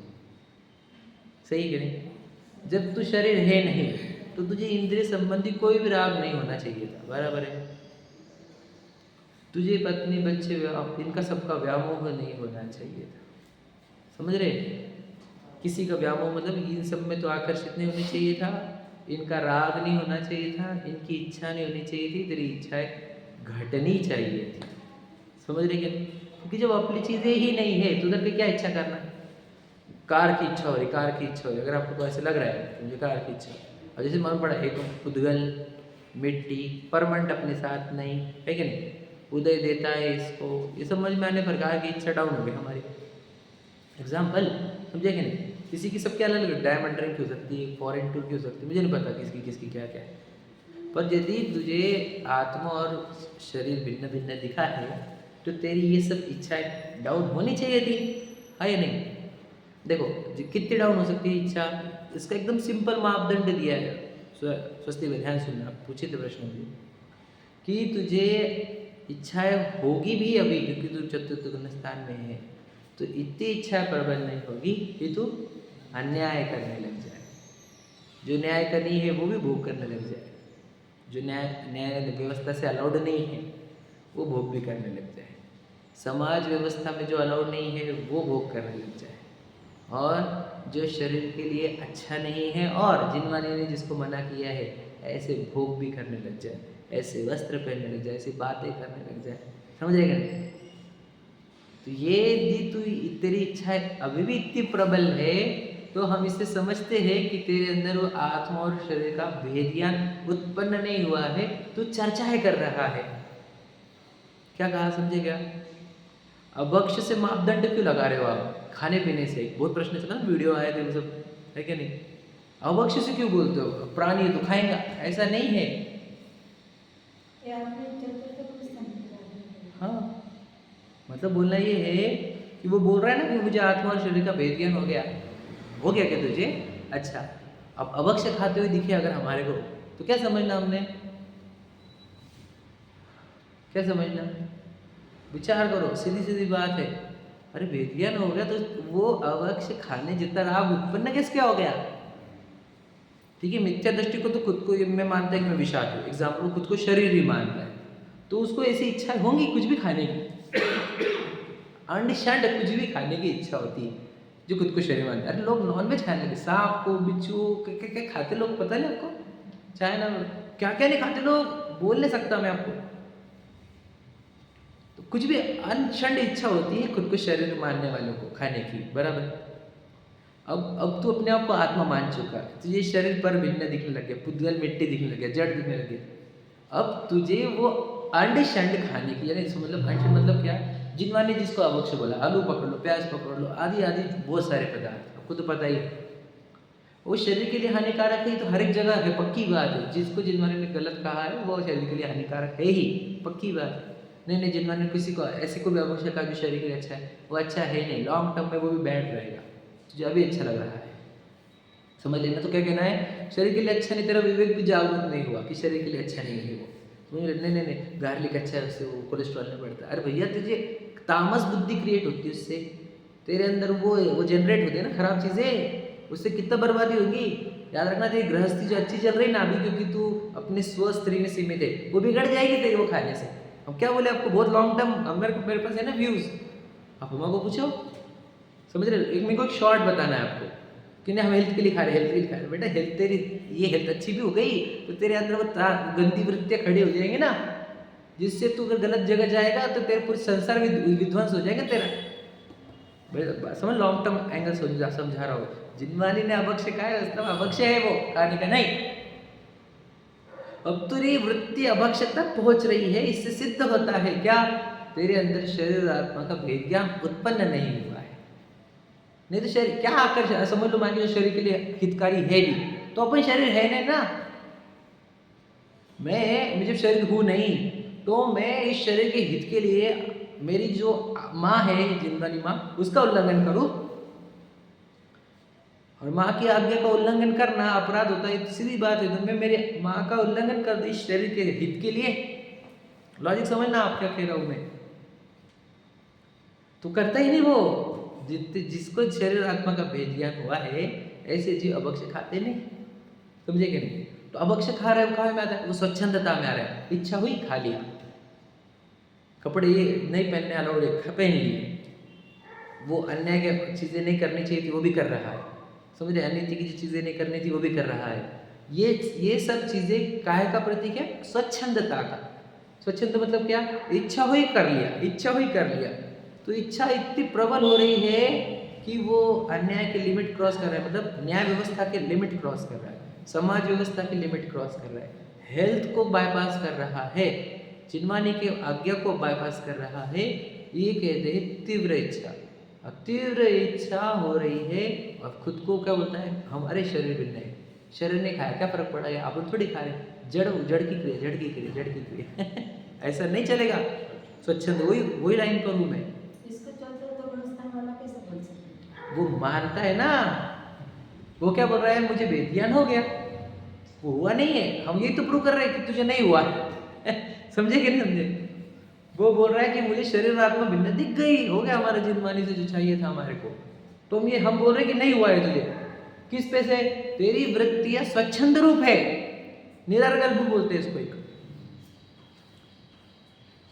सही कि नहीं। जब तू शरीर है नहीं तो तुझे इंद्रिय संबंधी कोई भी राग नहीं होना चाहिए था, बराबर है। तुझे पत्नी बच्चे इनका सबका व्यामोह नहीं होना चाहिए था, समझ रहे। किसी का व्यामोह मतलब इन सब में तो आकर्षित नहीं होना चाहिए था, इनका राग नहीं होना चाहिए था, इनकी इच्छा नहीं होनी चाहिए थी, तेरी इच्छाएं घटनी चाहिए थी, समझ रहे क्या। क्योंकि जब अपनी चीज़ें ही नहीं है तो उधर पे क्या इच्छा करना। कार की इच्छा हो रही, कार की इच्छा हो रही, अगर आपको तो ऐसे लग रहा है मुझे कार की इच्छा, और जैसे मालूम पड़ा है तो उद्गल मिट्टी परमानेंट अपने साथ नहीं है कि नहीं, उदय देता है इसको, ये समझ में आने पर कार की इच्छा डाउन हो गई हमारी। एग्जाम्पल समझे कि नहीं। किसी की सबके अलग अलग डायमंड रिंग की हो सकती है, फॉरेन टूर की हो सकती है, मुझे नहीं पता किसकी किसकी क्या क्या है। पर यदि तुझे आत्मा और शरीर भिन्न भिन्न दिखा है तो तेरी ये सब इच्छाएं डाउन होनी चाहिए थी, है या नहीं। देखो कितनी डाउन हो सकती है इच्छा, इसका एकदम सिंपल मापदंड दिया है। स्वस्ति में ध्यान सुनना, आप पूछे थे प्रश्न भी कि तुझे इच्छाएं होगी भी अभी, क्योंकि तू चतुर्थ गुण स्थान में है, तो इतनी इच्छा प्रबल नहीं होगी कि तू अन्याय करने लग जाए, जो न्याय करनी है वो भी भोग करने लग जाए, जो न्याय व्यवस्था से अलाउड नहीं है वो भोग भी करने लग जाए, समाज व्यवस्था में जो अलाउड नहीं है वो भोग करने लग जाए, और जो शरीर के लिए अच्छा नहीं है और जिनवानी ने जिसको मना किया है ऐसे भोग भी करने लग जाए, ऐसे वस्त्र पहनने लग जाए, ऐसी बातें करने लग जाए, समझ रहे क्या। तो ये यदि तू तेरी इच्छाएं अभी भी इतनी प्रबल है तो हम इससे समझते हैं कि तेरे अंदर वो आत्मा और शरीर का भेदियान उत्पन्न नहीं हुआ है, तो चर्चाएं कर रहा है। क्या कहा समझे क्या। अभक्ष से मापदंड क्यों लगा रहे हो आप, खाने पीने से बहुत प्रश्न चला ना, वीडियो आए थे वो सब, है क्या नहीं। अभक्ष से क्यों बोलते हो, प्राणी तो खाएंगा, ऐसा नहीं है। हाँ मतलब बोलना ये है कि वो बोल रहा है ना कि मुझे आत्मा और शरीर का भेद ज्ञान हो गया क्या तुझे। अच्छा अब अभक्ष खाते हुए दिखे अगर हमारे को तो क्या समझना हमने, क्या समझना, विचार करो, सीधी सीधी बात है। अरे वेदियान हो गया तो वो अवक्ष खाने जितना राग उत्पन्न कैसे क्या हो गया? ठीक है, मिथ्या दृष्टि को तो खुद को मैं मानता है कि मैं विषाद हूँ, एग्जाम्पल खुद को शरीर ही मानता है, तो उसको ऐसी इच्छा होंगी कुछ भी खाने की, अंडशंड कुछ भी खाने की इच्छा होती है जो खुद को शरीर मानता है। अरे लोग नॉनवेज खाने लगे, सांप को, बिच्छू क्या खाते लोग, पता नहीं आपको? चाइना में क्या क्या नहीं खाते लोग, बोल नहीं सकता मैं आपको। तो कुछ भी अनशंड इच्छा होती है खुद को शरीर मानने वालों को खाने की, बराबर। अब तू अपने आप को आत्मा मान चुका है, तुझे शरीर पर भिन्न दिखने लग गया, पुद्गल मिट्टी दिखने लग गया, जड़ दिखने लग गया। अब तुझे वो अंड शंड खाने की, यानी मतलब अंड शंड मतलब क्या, जिनवाने जिसको अवक्ष बोला, आलू पकड़ लो, प्याज पकड़ लो, आदि आदि बहुत सारे पदार्थ, आपको तो पता ही है वो शरीर के लिए हानिकारक है, तो हर एक जगह है, पक्की बात है। जिसको जिनवाने ने गलत कहा है वो शरीर के लिए हानिकारक है ही, पक्की बात है। नहीं जिनवाने ने किसी को ऐसे को भी अवक्ष कहा जो शरीर के लिए अच्छा है, वो अच्छा है नहीं, लॉन्ग टर्म में वो भी बैड रहेगा, तुझे अभी अच्छा लग रहा है, समझ लेना। तो क्या कहना है, शरीर के लिए अच्छा नहीं, तेरा विवेक भी जागरूक नहीं हुआ कि शरीर के लिए अच्छा नहीं है वो, समझ ले। नहीं गार्लिक अच्छा है, उससे वो कोलेस्ट्रॉल नहीं बढ़ता। अरे भैया तुझे तामस बुद्धि क्रिएट होती है उससे, तेरे अंदर वो जनरेट होते हैं ना खराब चीज़ें, उससे कितना बर्बादी होगी। याद रखना, तेरी गृहस्थी जो अच्छी चल रही ना अभी, क्योंकि तू अपने स्व स्त्री में सीमित है, वो बिगड़ जाएगी तेरी वो खाने से। हम क्या बोले आपको, बहुत लॉन्ग टर्म मेरे पास है ना व्यूज़, आप हमारे को पूछो, समझ रहे। एक मेरे को एक शॉर्ट बताना है आपको कि नहीं हम हेल्थ के लिए खा रहे, हेल्थ के लिए खा रहे। बेटा हेल्थ तेरी, ये हेल्थ अच्छी भी हो गई तो तेरे अंदर वो गंदी वृत्तियाँ खड़ी हो जाएंगी ना, जिससे तू अगर गलत जगह जाएगा तो तेरे पूरे संसार में विध्वंस हो जाएगा तेरा। समझ, लॉन्ग टर्म एंगल समझा रहा हो। जिनवानी ने अभक्ष कहा है, मतलब अभक्ष है वो, खाने का नहीं। अब तेरी वृत्ति अभक्ष तक पहुंच रही है, इससे सिद्ध होता है क्या, तेरे अंदर शरीर आत्मा का भेद ज्ञान उत्पन्न नहीं हुआ है। नहीं तो शरीर क्या आकर्षण, समझ लो, मान लो शरीर के लिए हितकारी है भी, तो अपन शरीर है नहीं ना। मैं जब शरीर हूँ नहीं, तो मैं इस शरीर के हित के लिए मेरी जो माँ है, जिंदानी माँ, उसका उल्लंघन करूँ, और माँ की आज्ञा का उल्लंघन करना अपराध होता है, सीधी बात है। तो मैं मेरे माँ का उल्लंघन कर दूँ इस शरीर के हित के लिए, लॉजिक समझना आप क्या कह रहा हूँ मैं। तो करता ही नहीं वो, जिसको शरीर आत्मा का भेद ज्ञान हुआ है, ऐसे जीव अभक्ष खाते नहीं, समझे कि नहीं। तो अभक्ष खा रहे हो, कहाँ में आता है, वो स्वच्छंदता में आ रहा है, इच्छा हुई खा लिया, कपड़े ये नहीं पहनने अलाउड है, पहन लिए, वो अन्याय की चीज़ें नहीं करनी चाहिए थी वो भी कर रहा है, समझ रहे, अनिति की जो चीज़ें नहीं करनी थी वो भी कर रहा है। ये सब चीज़ें काहे का प्रतीक है, स्वच्छंदता का। स्वच्छंद मतलब क्या, इच्छा हुई कर लिया, इच्छा हुई कर लिया। तो इच्छा इतनी प्रबल हो रही है कि वो अन्याय के लिमिट क्रॉस कर रहा है, मतलब न्याय व्यवस्था के लिमिट क्रॉस कर रहा है, समाज व्यवस्था की लिमिट क्रॉस कर रहा है, हेल्थ को बाईपास कर रहा है, जिनवानी के आज्ञा को बाईपास कर रहा है। ये कहते हैं तीव्र इच्छा। तीव्र इच्छा हो रही है, और खुद को क्या बोलता है, हमारे शरीर भिन्न है, शरीर ने खाया क्या फर्क पड़ा है, आप थोड़ी खा रहे, जड़ की क्रिया ऐसा नहीं चलेगा। स्वच्छंद वही लाइन पर हूँ मैं। इसको चलते तो गुणस्थान वाला कैसे बोल सकते, वो मानता है ना, वो क्या बोल रहा है, मुझे बेध्यान हो गया, वो हुआ नहीं है, हम यही तो प्रूव कर रहे हैं कि तुझे नहीं हुआ समझे कि नहीं समझे। वो बोल रहा है कि मुझे शरीर आत्मा भिन्न दिख गई, हो गया हमारा जिनवानी से जो चाहिए था हमारे को। तो हम बोल रहे हैं कि नहीं हुआ है तुझे, किस पे से, तेरी वृत्तियां स्वच्छंद रूप है, निरार्गल बोलते हैं इसको, एक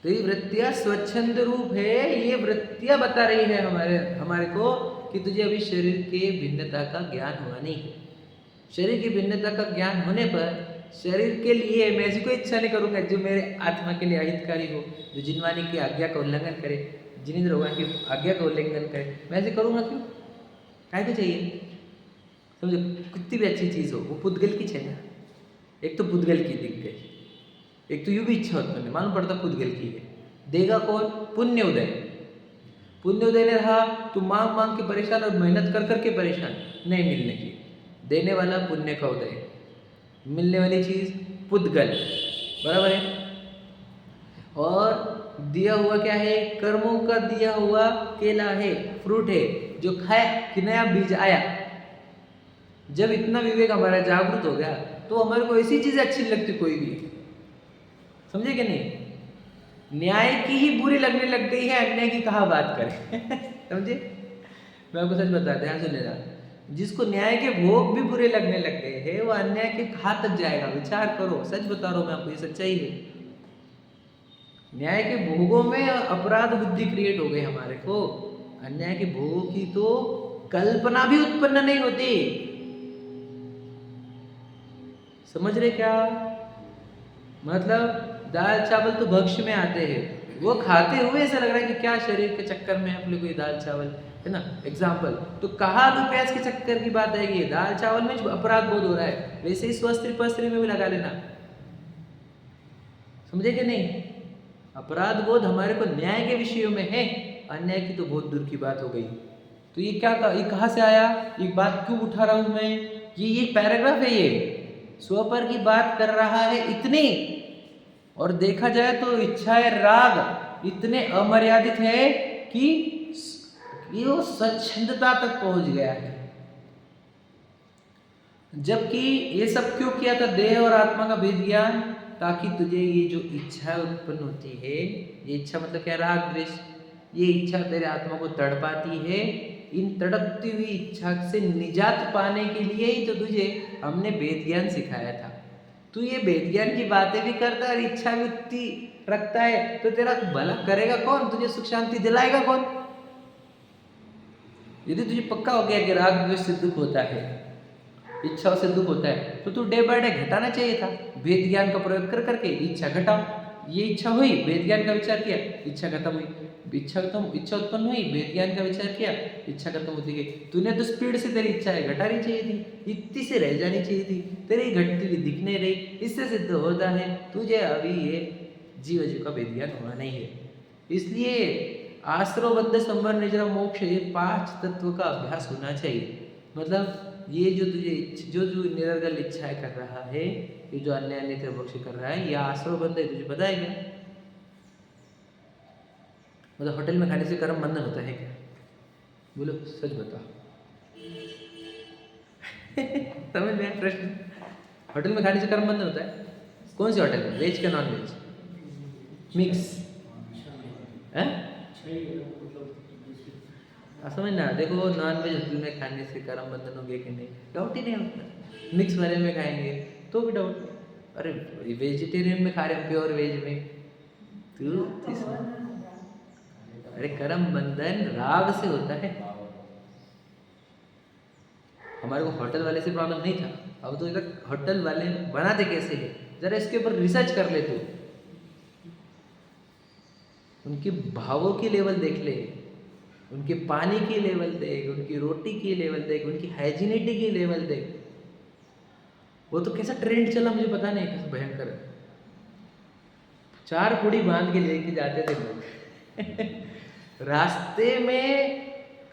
तेरी वृत्तियां स्वच्छंद रूप है। ये वृत्तियां बता रही है हमारे को कि तुझे अभी शरीर के भिन्नता का ज्ञान हुआ नहीं। शरीर की भिन्नता का ज्ञान होने पर शरीर के लिए मैं ऐसी कोई इच्छा नहीं करूँगा जो मेरे आत्मा के लिए अहितकारी हो, जो जिनवानी की आज्ञा का उल्लंघन करे, जिनेंद्र भगवान की आज्ञा का उल्लंघन करे, मैं ऐसे करूँगा क्यों, काय को चाहिए। समझो, कितनी भी अच्छी चीज़ हो, वो पुद्गल की चाहिए ना, एक तो पुद्गल की दिख गई, एक तो यूँ भी इच्छा उत्पन्न, मालूम पड़ता पुद्गल की है, देगा कौन, पुण्य उदय। पुण्य उदय ने रहा तो मांग के परेशान और मेहनत कर करके परेशान, नहीं मिलने की, देने वाला पुण्य का उदय, मिलने वाली चीज़ पुद्गल, बराबर है। और दिया हुआ क्या है, कर्मों का दिया हुआ केला है, फ्रूट है, जो खाया कि नया बीज आया। जब इतना विवेक हमारा जागृत हो गया तो हमारे को ऐसी चीज़ें अच्छी लगती कोई भी, समझे कि नहीं। न्याय की ही बुरी लगने लग गई है, अन्याय की कहाँ बात करें समझे? मैं आपको सच बता, ध्यान सुन लेना। जिसको न्याय के भोग भी बुरे लगने लग गए हैं वो अन्याय के कहाँ तक जाएगा? विचार करो, सच बता रहा हूँ मैं आपको, ये सच्चाई है। न्याय के भोगों में अपराध बुद्धि क्रिएट हो गई हमारे को। अन्याय के भोगों की तो कल्पना भी उत्पन्न नहीं होती। समझ रहे क्या? मतलब दाल चावल तो भक्ष्य में आते हैं, वो खाते हुए ऐसा लग रहा है कि क्या शरीर के चक्कर में अपने कोई दाल चावल है ना, एग्जाम्पल। तो कहाँ आलू प्याज के चक्कर की बात आएगी? दाल चावल में अपराध बोध हो रहा है, वैसे ही स्वस्त्री पस्त्री में भी लगा लेना। समझे कि नहीं? अपराध बोध हमारे को न्याय के विषयों में है, अन्याय की तो बहुत दूर की बात हो गई। तो ये क्या, ये कहाँ से आया? ये बात क्यों उठा रहा हूं मैं? ये पैराग्राफ है, ये स्वपर की बात कर रहा है इतनी। और देखा जाए तो इच्छाएं राग इतने अमर्यादित है कि वो स्वच्छंदता तक पहुंच गया है। जबकि ये सब क्यों किया था? देह और आत्मा का भेद ज्ञान, ताकि तुझे ये जो इच्छा उत्पन्न होती है, ये इच्छा मतलब क्या? राग द्वेष। ये इच्छा तेरे आत्मा को तड़पाती है। इन तड़पती हुई इच्छा से निजात पाने के लिए ही तो तुझे हमने वेद ज्ञान सिखाया था। तू ये वेद ज्ञान की बातें भी करता है और इच्छा भी उतनी रखता है, तो तेरा भला करेगा कौन? तुझे सुख शांति दिलाएगा कौन? यदि तुझे पक्का हो गया कि राग द्वेष से दुख होता है, इच्छाओं से दुख होता है, तो तू डे बाय डे घटाना चाहिए था। वेद ज्ञान का प्रयोग कर करके इच्छा घटाओ। ये इच्छा हुई, वेद ज्ञान का विचार किया, इच्छा खत्म हुई। इच्छा उत्पन्न हुई, वेद ज्ञान का विचार किया, इच्छा खत्म होती गई। तूने तो स्पीड से तेरी इच्छाएं घटानी चाहिए थी, इतनी से रह जानी चाहिए थी, तेरी घटती हुई दिखने रही। इससे सिद्ध होता है तुझे अभी ये जीव का वेद ज्ञान होना नहीं है। इसलिए आश्रव बद्ध संवर निजरा मोक्ष, ये 5 तत्व का अभ्यास होना चाहिए। मतलब ये जो तुझे जो निरर्गल इच्छाएं कर रहा है, ये जो अन्य अन्य तेरे कर रहा है, ये आश्रव बंध है। तुझे पता है क्या? मतलब होटल में खाने से कर्म बंधन होता है क्या? बोलो, सच बता। समझ में आया प्रश्न? होटल में खाने से कर्म बंधन होता है? कौन से होटल में? वेज का नॉन वेज? मिक्स है? समझना। देखो, नॉन वेज होटल में खाने से कर्म बंधन होंगे कि नहीं, डाउट ही नहीं होता। मिक्स वाले में खाएंगे तो भी डाउट नहीं। अरे वेजिटेरियन में खा रहे हैं, प्योर वेज में अरे कर्म बंधन राग से होता है। हमारे को होटल वाले से प्रॉब्लम नहीं था, अब तो इधर होटल वाले बनाते कैसे है, जरा इसके ऊपर रिसर्च कर ले तू। उनके भावों की लेवल देख ले, उनके पानी की लेवल देख, उनकी रोटी की लेवल देख, उनकी हाइजीनिटी की लेवल देख। वो तो कैसा ट्रेंड चला मुझे पता नहीं, कैसा भयंकर। 4 पुड़ी बांध के लेके जाते थे लोग। रास्ते में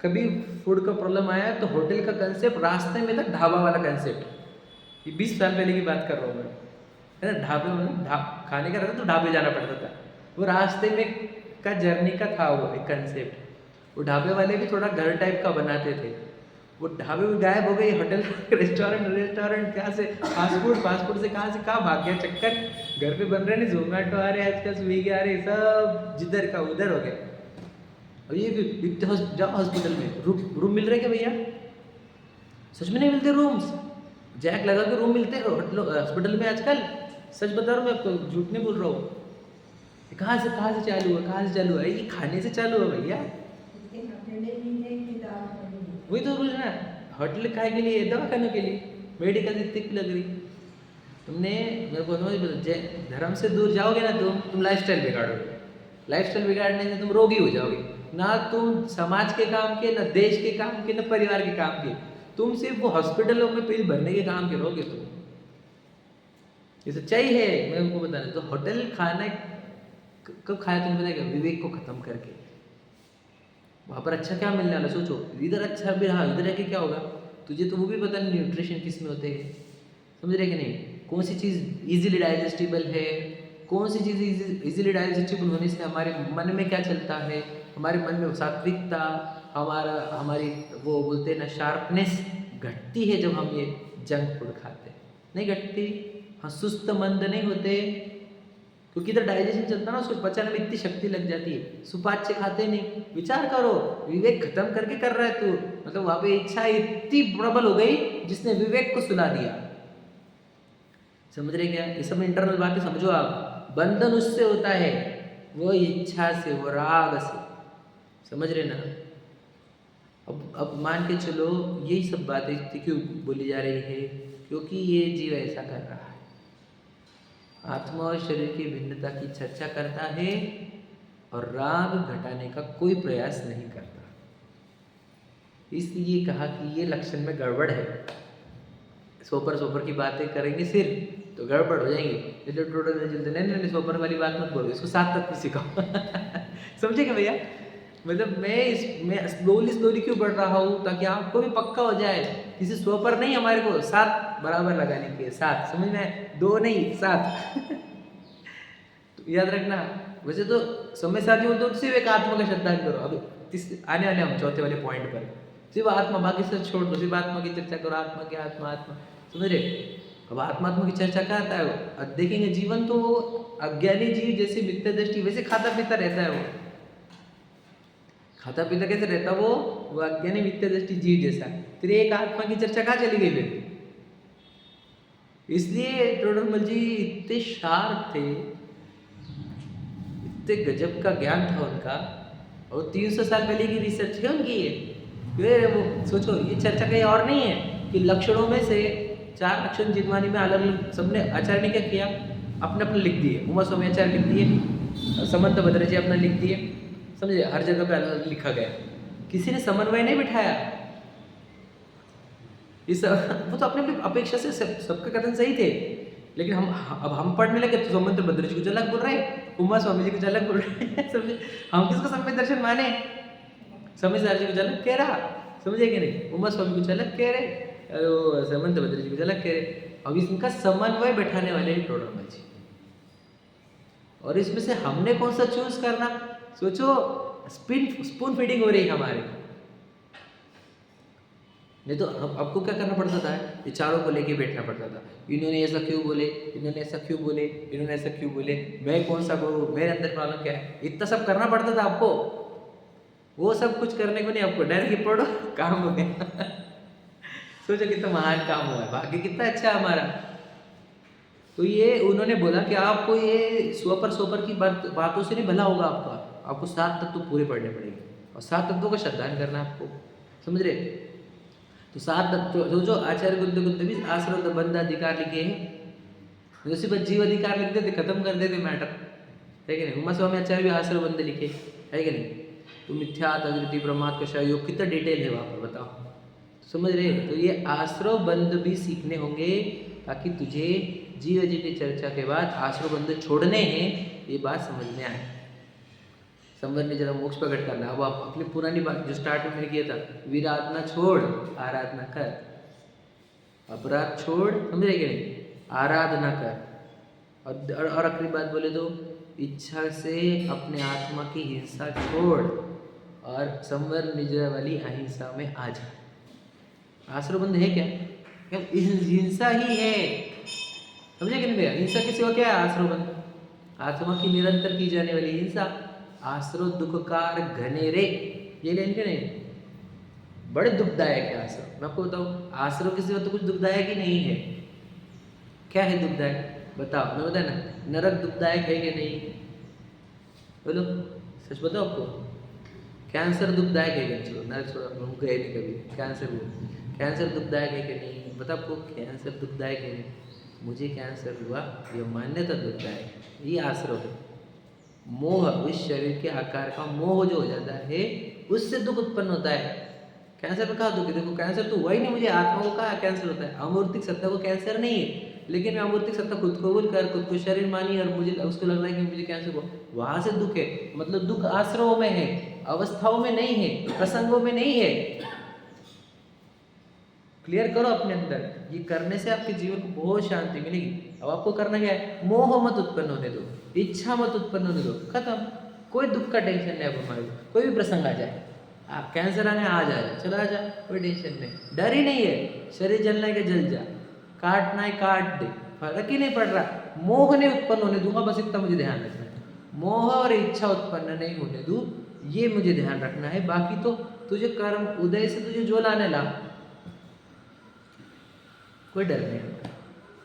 कभी फूड का प्रॉब्लम आया तो होटल का कंसेप्ट रास्ते में था ढाबा वाला कंसेप्ट। ये 20 साल पहले की बात कर रहा हूँ मैं, है ना। ढाबे में खाने का रहता तो ढाबे जाना पड़ता था। वो रास्ते में का जर्नी का था वो एक कंसेप्ट। वो ढाबे वाले भी थोड़ा घर टाइप का बनाते थे। वो ढाबे में गायब हो गई, होटल रेस्टोरेंट कहाँ से, फास्ट फूड से कहाँ भाग गया चक्कर। घर पे बन रहे नहीं, जोमेटो आ रहे आजकल, स्विगी आ रहे, सब जिधर का उधर हो गया। और ये जाओ हॉस्पिटल में, रूम मिल रहे क्या भैया? सच में नहीं मिलते रूम्स। जैक लगा के रूम मिलते हैं हॉस्पिटल में आजकल। सच बता रहा हूँ मैं आपको, झूठ नहीं बोल रहा हूँ। कहाँ से चालू हुआ? ये खाने से चालू हुआ भैया। वही तो रूल है ना, होटल खाए के लिए, दवा खाने के लिए, मेडिकल इतनी लग रही। तुमने मेरे को समझ, धर्म से दूर जाओगे ना तुम लाइफस्टाइल बिगाड़ोगे। लाइफस्टाइल बिगाड़ने से तुम रोगी हो जाओगे। ना तुम समाज के काम के, ना देश के काम के, ना परिवार के काम के, तुम सिर्फ वो हॉस्पिटलों में बिल भरने के काम के रहोगे तुम। ये सच्चाई है, मैं उनको बताना। तो होटल खाना कब खाया तुम बताएगा? विवेक को खत्म करके। वहाँ पर अच्छा क्या मिलने वाला सोचो। इधर अच्छा भी रहा, इधर रह क्या होगा तुझे तो वो भी पता नहीं न्यूट्रिशन किस में होते हैं। समझ रहे कि नहीं? कौन सी चीज़ इजीली डाइजेस्टिबल है, कौन सी चीज़ इजीली डाइजेस्टिबल होने से हमारे मन में क्या चलता है, हमारे मन में सात्विकता, हमारी वो बोलते हैं ना शार्पनेस घटती है जब हम ये जंक फूड खाते हैं। नहीं घटती? हाँ, सुस्त मंद नहीं होते, क्योंकि इधर डाइजेशन चलता ना, उसको पचाने में इतनी शक्ति लग जाती है, सुपाच्य खाते नहीं। विचार करो, विवेक खत्म करके कर रहा है तू, मतलब वहां पे इच्छा इतनी प्रबल हो गई जिसने विवेक को सुला दिया। समझ रहे क्या? ये सब इंटरनल बातें समझो आप। बंधन उससे होता है, वो इच्छा से, वो राग से। समझ रहे ना? अब मान के चलो यही सब बातें क्यों बोली जा रही है? क्योंकि ये जीव ऐसा कर रहा है, आत्मा और शरीर की भिन्नता की चर्चा करता है और राग घटाने का कोई प्रयास नहीं करता। इसलिए कहा कि ये लक्षण में गड़बड़ है। सोपर की बातें करेंगे सिर्फ तो गड़बड़ हो जाएंगे। ये जो टोटल नहीं, सोपर वाली बात मत बोलो, इसको 7 तत्व सिखाओ। समझेगा भैया? मतलब मैं स्लोली क्यों बढ़ रहा हूँ, ताकि आपको भी पक्का हो जाए। किसी सोपर नहीं, हमारे को 7 बराबर लगाने के, 7 समझ में, 2 नहीं 7। तो याद रखना। वैसे तो समय साथ बोलते हो सिर्फ एक आत्मा का श्रद्धान करो। अब आने वाले हम चौथे वाले पॉइंट पर, सिर्फ आत्मा, बाकी सब छोड़ दो, सिर्फ आत्मा की चर्चा करो। आत्मा की आत्मा समझ रहे? अब आत्मा की चर्चा करता है वो, अब देखेंगे जीवन तो अज्ञानी जीव जैसे मिथ्या दृष्टि, वैसे खाता पीता रहता है वो। खाता पीता कैसे रहता वो अज्ञानी मिथ्या दृष्टि जीव जैसा। फिर एक आत्मा की चर्चा कहाँ चली गई फिर? इसलिए टोडरमल जी इतने शार्प थे, इतने गजब का ज्ञान था उनका, और 300 साल पहले की रिसर्च है उनकी ये। फिर वो सोचो, ये चर्चा कहीं और नहीं है कि लक्षणों में से 4 लक्षण जिनवानी में अलग अलग सबने आचार्य ने क्या किया, अपने अपने लिख दिए। उमा स्वामी आचार्य लिख दिए, समंत भद्र जी अपना लिख दिए, समझे? हर जगह पे अलग लिखा गया, किसी ने समन्वय नहीं बिठाया। इस वो तो अपने अपनी अपेक्षा से सबके कथन सही थे, लेकिन हम पढ़ने लगे तो समंत भद्र जी कुछ अलग बोल रहे हैं, उमा स्वामी जी कुछ अलग बोल रहे हैं। समझे? हम किसको सम्यक दर्शन माने? समय सार जी कुछ अलग कह रहा, समझे कि नहीं? उमा स्वामी कुछ अलग कह रहे, समंत भद्र जी कुछ अलग कह रहे। अब इनका समन्वय बैठाने वाले हैं टोडरमल जी, और इसमें से हमने कौन सा चूज करना? सोचो, स्पून फीडिंग हो रही है हमारे। नहीं तो आपको क्या करना पड़ता था? ये चारों को लेके बैठना पड़ता था। इन्होंने ऐसा क्यों बोले, इन्होंने ऐसा क्यों बोले, इन्होंने ऐसा क्यों बोले, मैं कौन सा करूँ, मेरे अंदर प्रॉब्लम क्या है, इतना सब करना पड़ता था आपको। वो सब कुछ करने को नहीं, आपको डायरेक्ट पढ़ो, काम हो गया। सोचो कितना महान काम हुआ है, भाग्य कितना अच्छा हमारा। तो ये उन्होंने बोला कि आपको ये सोपर की बातों से नहीं भला होगा आपको 7 तत्व पूरे पढ़ने पड़ेंगे, और 7 तत्वों का श्रद्धान करना आपको। समझ रहे? तो 7 तत्व जो आचार्य गुंद भी आश्रम बंध अधिकार लिखे हैं, जैसे बस जीव अधिकार लिख देते, खत्म कर देते मैटर, है कि नहीं? उमा स्वामी आचार्य भी आश्रम बंध लिखे, है कि नहीं? तो मिथ्या तद्रिति ब्रह्मात्म योग कितना डिटेल है वहाँ पर, बताओ। समझ रहे? तो ये आश्रव बंध भी सीखने होंगे, ताकि तुझे जीव जी की चर्चा के बाद आश्रव बंध छोड़ने हैं, ये बात समझ में आए। संवर ने जरा मोक्ष प्रकट करना। अब आप अपनी पुरानी बात जो स्टार्ट में मैंने किया था, विराधना छोड़ आराधना कर, अपराध छोड़, समझे कि नहीं, आराधना कर। और आखिरी बात बोले तो इच्छा से अपने आत्मा की हिंसा छोड़ और संवर निजरा वाली अहिंसा में आ जा। आश्रबंध है क्या? हिंसा ही है, समझे कि नहीं भैया? हिंसा के सिवा क्या है आश्रबंध? आत्मा की निरंतर की जाने वाली हिंसा। आश्रो दुखकार घनेरे, ये लेंगे नहीं, बड़े दुखदायक है आश्रम। मैं आपको बताऊं, आश्रम के सिवा तो कुछ दुखदायक ही नहीं है। क्या है दुखदायक? बताओ, मैं बताया ना, नरक दुखदायक है कि नहीं? बोलो, सच बताओ आपको। कैंसर दुखदायक है कि नहीं? नरक छोड़ो, हम गए नहीं कभी। कैंसर दुखदायक है कि नहीं? बता आपको, कैंसर दुखदायक है नहीं? मुझे कैंसर हुआ, यह मान्यता दुखदायक है। ये आश्रव है। मोह, उस शरीर के आकार का मोह जो हो जाता है, उससे दुख उत्पन्न होता है। कैंसर में कहा दुख है? देखो, कैंसर तो हुआ ही नहीं, मुझे आत्मा को कहा कैंसर होता है। अमूर्तिक सत्ता को कैंसर नहीं है, लेकिन मैं अमूर्तिक सत्ता खुद को बोल कर खुद को शरीर मानी, और मुझे उसको लग रहा है कि मुझे कैंसर हुआ, वहां से दुख है। मतलब दुख आश्रवों में है, अवस्थाओं में नहीं है, प्रसंगों में नहीं है। क्लियर करो अपने अंदर। ये करने से आपके जीवन को बहुत शांति मिलेगी। अब आपको करना क्या है? मोह मत उत्पन्न होने दो, इच्छा मत उत्पन्न होने दो, खत्म। कोई दुख का टेंशन नहीं अब हमारे को। कोई भी प्रसंग आ जाए, आप कैंसर आने आ जाए, चला जा, कोई टेंशन नहीं, डर ही नहीं है। शरीर जलना है कि जल जा, काटना है काट दे, फर्क ही नहीं पड़ रहा। मोह नहीं उत्पन्न होने दूंगा, बस इतना मुझे ध्यान रखना है। मोह और इच्छा उत्पन्न नहीं होने दूं, ये मुझे ध्यान रखना है। बाकी तो तुझे कर्म उदय से तुझे जो लाने ला, कोई डर नहीं होगा।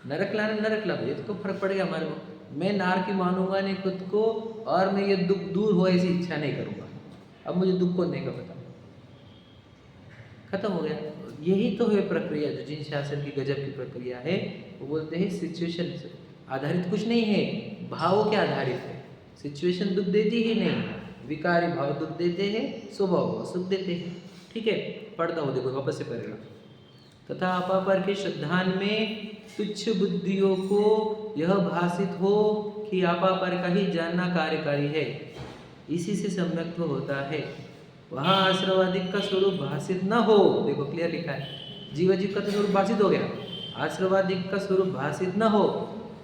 नरक लाने नरक ला, ये तो फर्क पड़ेगा हमारे को। मैं नार की मानूंगा नहीं खुद को, और मैं ये दुख दूर हो ऐसी इच्छा नहीं करूंगा। अब मुझे दुख को नहीं का पता, खत्म हो गया। यही तो है प्रक्रिया जो जिन शासन की गजब की प्रक्रिया है। वो बोलते हैं सिचुएशन आधारित कुछ नहीं है, भावों के आधारित है। सिचुएशन दुख देती ही नहीं, विकारी भाव दुख देते हैं, स्वभाव भाव सुख देते हैं। ठीक है, पढ़ता हूँ, देखो वापस से पढ़ेगा। तथा अपापर के श्रद्धान में तुच्छ बुद्धियों को यह भासित हो कि अपापर का ही जानना कार्यकारी है, इसी से सम्यक्त्व होता है। वहाँ आश्रवादिक का स्वरूप भासित न हो, देखो क्लियर लिखा है, जीव का तो स्वरूप भासित हो गया, आश्रवादिक का स्वरूप भासित न हो,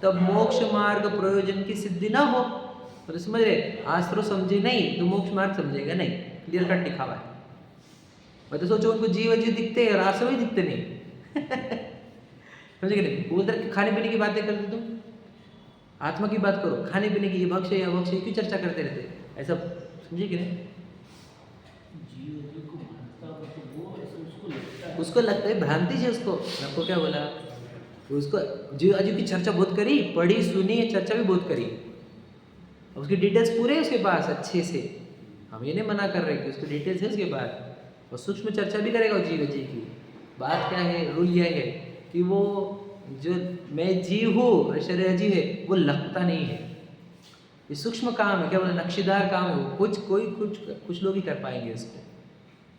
तब मोक्ष मार्ग प्रयोजन की सिद्धि न हो। तो समझ रहे, आश्रव समझे नहीं तो मोक्ष मार्ग समझेगा नहीं, क्लियर कट लिखा हुआ है। मैं तो सोचो उनको जीव दिखते हैं और आश्रव ही दिखते नहीं। समझे कि नहीं? उधर खाने पीने की बातें करते, तुम आत्मा की बात करो, खाने पीने की, ये भक्ष्य या भक्ष्य क्यों चर्चा करते रहते, ऐसा समझे कि नहीं? उसको लगता है भ्रांति है, उसको आपको क्या बोला, उसको जीव अजीव की चर्चा बहुत करी, पढ़ी सुनी, चर्चा भी बहुत करी, उसकी डिटेल्स पूरे उसके पास अच्छे से। हम ये नहीं मना कर रहे कि उसकी डिटेल्स है उसके पास, और सूक्ष्म चर्चा भी करेगा जीव जी की। बात क्या है, रूल यह है कि वो जो मैं जीव हूँ और शरीर अजीव है, वो लगता नहीं है। ये सूक्ष्म काम है, क्या बोले, नक्शीदार काम है वो। कुछ लोग ही कर पाएंगे इसको,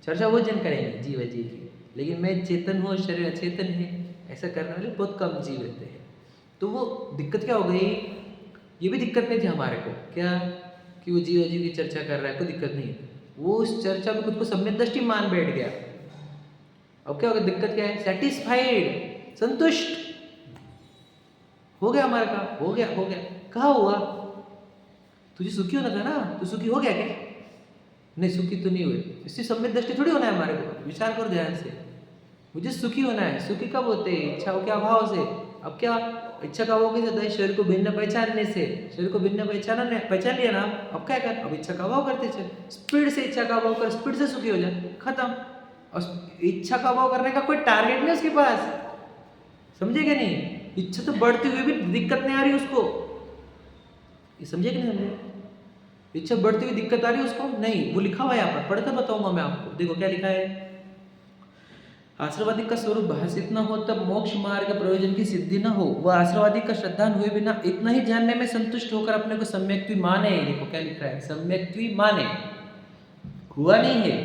चर्चा वो जन करेंगे जीव अजीव की। लेकिन मैं चेतन हूँ, शरीर अचेतन है, ऐसा करने वाले बहुत कम जीव रहते हैं। तो वो दिक्कत क्या हो गई, ये भी दिक्कत नहीं थी हमारे को, क्या कि वो जीव अजीव की चर्चा कर रहा है, कोई दिक्कत नहीं है। वो उस चर्चा में खुद को सम्यक दृष्टि मान बैठ गया। अब क्या हो गया, दिक्कत क्या है, सेटिस्फाइड, संतुष्ट हो गया हमारे का, हो गया। कहाँ हुआ, तुझे सुखी होना था ना, तो सुखी हो गया क्या? नहीं, सुखी तो नहीं हुए। इससे सम्यक दृष्टि थोड़ी होना है हमारे को, विचार करो ध्यान से। मुझे सुखी होना है, सुखी कब होते हैं, इच्छाओं के अभाव से। अब क्या इच्छा का अभाव कैसे होता है, शरीर को भिन्न पहचानने से। शरीर को भिन्न पहचान लिया ना, अब क्या कर, अब इच्छा का अभाव करते चल, स्पीड से इच्छा का अभाव कर, स्पीड से सुखी हो जाए, खत्म। और इच्छा का अभाव करने का कोई टारगेट नहीं उसके पास, समझे क्या नहीं? इच्छा तो बढ़ती हुई भी दिक्कत नहीं आ रही उसको, ये समझे कि नहीं समझे? इच्छा बढ़ती हुई दिक्कत आ रही है उसको नहीं, वो लिखा हुआ है यहाँ पर, पढ़कर बताऊंगा मैं आपको। देखो क्या लिखा है, आश्रवादी का स्वरूप भाषित न हो, तब मोक्ष मार्ग प्रयोजन की सिद्धि न हो। वह आश्रवादी का श्रद्धान हुए बिना इतना ही जानने में संतुष्ट होकर अपने को सम्यक्त्वी माने। देखो क्या लिखा है, सम्यक्त्वी माने, हुआ नहीं है।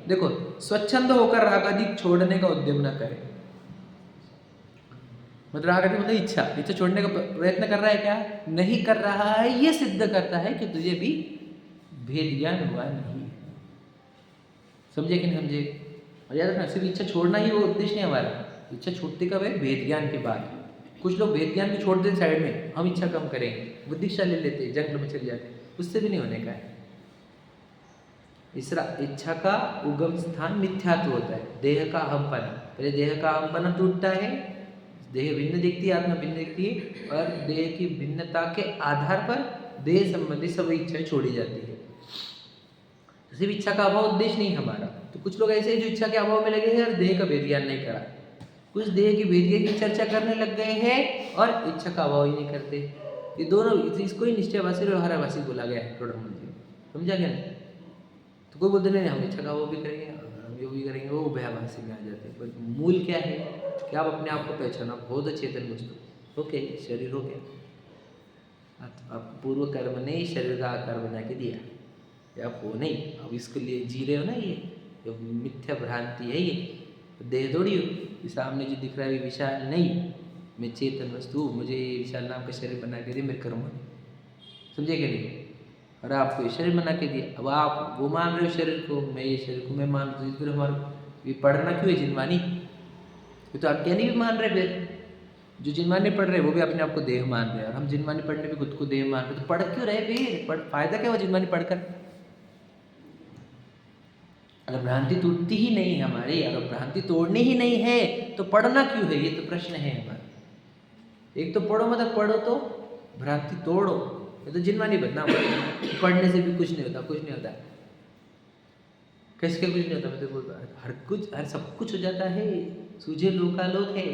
देखो, स्वच्छंद होकर राग आदि छोड़ने का उद्यम न करे। मतलब राग आदि मतलब इच्छा छोड़ने का प्रयत्न कर रहा है क्या? नहीं कर रहा है। ये सिद्ध करता है कि तुझे भी भेद ज्ञान हुआ नहीं। समझे कि नहीं समझे? और याद रखना, सिर्फ इच्छा छोड़ना ही वो उद्देश्य नहीं हमारा। इच्छा छूटती कब है? भेद ज्ञान के बाद। कुछ लोग भेद ज्ञान भी छोड़ देते साइड में, हम इच्छा कम करेंगे, बुद्धिक्षा ले लेते, जंगल में चले जाते, उससे भी नहीं होने का है। तीसरा, इच्छा का उगम स्थान मिथ्यात्व होता है, देह का अहमपना। पहले देह का अहमपना टूटता है, देह भिन्न दिखती है, आत्मा भिन्न दिखती है, और देह की भिन्नता के आधार पर देह संबंधी सभी इच्छाएं छोड़ी जाती है। सिर्फ इच्छा का अभाव उद्देश्य नहीं हमारा। तो कुछ लोग ऐसे हैं जो इच्छा के अभाव में लगे हैं और देह का भेद ज्ञान नहीं करा। कुछ देह की भेद ज्ञान की चर्चा करने लग गए हैं और इच्छा का अभाव ही नहीं करते। ये दोनों, इसको ही निश्चयवासी और व्यवहारवासी बोला गया है थोड़ा मुझे, समझा क्या? तो कोई बोलते नहीं हम इच्छा का वो भी करेंगे, हम ये भी करेंगे, वो उभयाभासी में आ जाते हैं। पर मूल क्या है कि आप अपने आप को पहचाना, बहुत चेतन वस्तु। ओके, शरीर हो गया, आप पूर्व कर्म ने ही शरीर का आकार बना के दिया, आप वो नहीं, अब इसके लिए जी रहे हो ना, ये मिथ्या भ्रांति है। ये देह थोड़ी हो, सामने जो दिख रहा है विशाल नहीं, मैं चेतन वस्तु, मुझे विशाल नाम का शरीर बना के दिया मेरे कर्म ने, समझे कि नहीं? और आपको ये शरीर बना के दिया। अब आप वो मान रहे हो शरीर को, मैं ये शरीर को मैं मान रहा हूँ। फिर हमारा ये पढ़ना क्यों है जिनवानी? ये तो अज्ञानी भी मान रहे, फिर जो जिनवानी पढ़ रहे हैं वो भी अपने आप को देह मान रहे हैं, और हम जिनवानी पढ़ने पे खुद को देह मान रहे, तो पढ़ क्यों रहे फिर? फायदा क्या हुआ जिनवानी पढ़कर? अगर भ्रांति टूटती ही नहीं है हमारी, अगर भ्रांति तोड़नी ही नहीं है तो पढ़ना क्यों है? ये तो प्रश्न है हमारा। एक तो पढ़ो मतलब पढ़ो तो भ्रांति तोड़ो, ये तो जिनवानी बनना पढ़ने से भी कुछ नहीं होता, कुछ नहीं होता। कैसे कुछ नहीं होता, मैं तो बोल रहा हर कुछ, हर सब कुछ हो जाता है। सूझे लोकालोक है,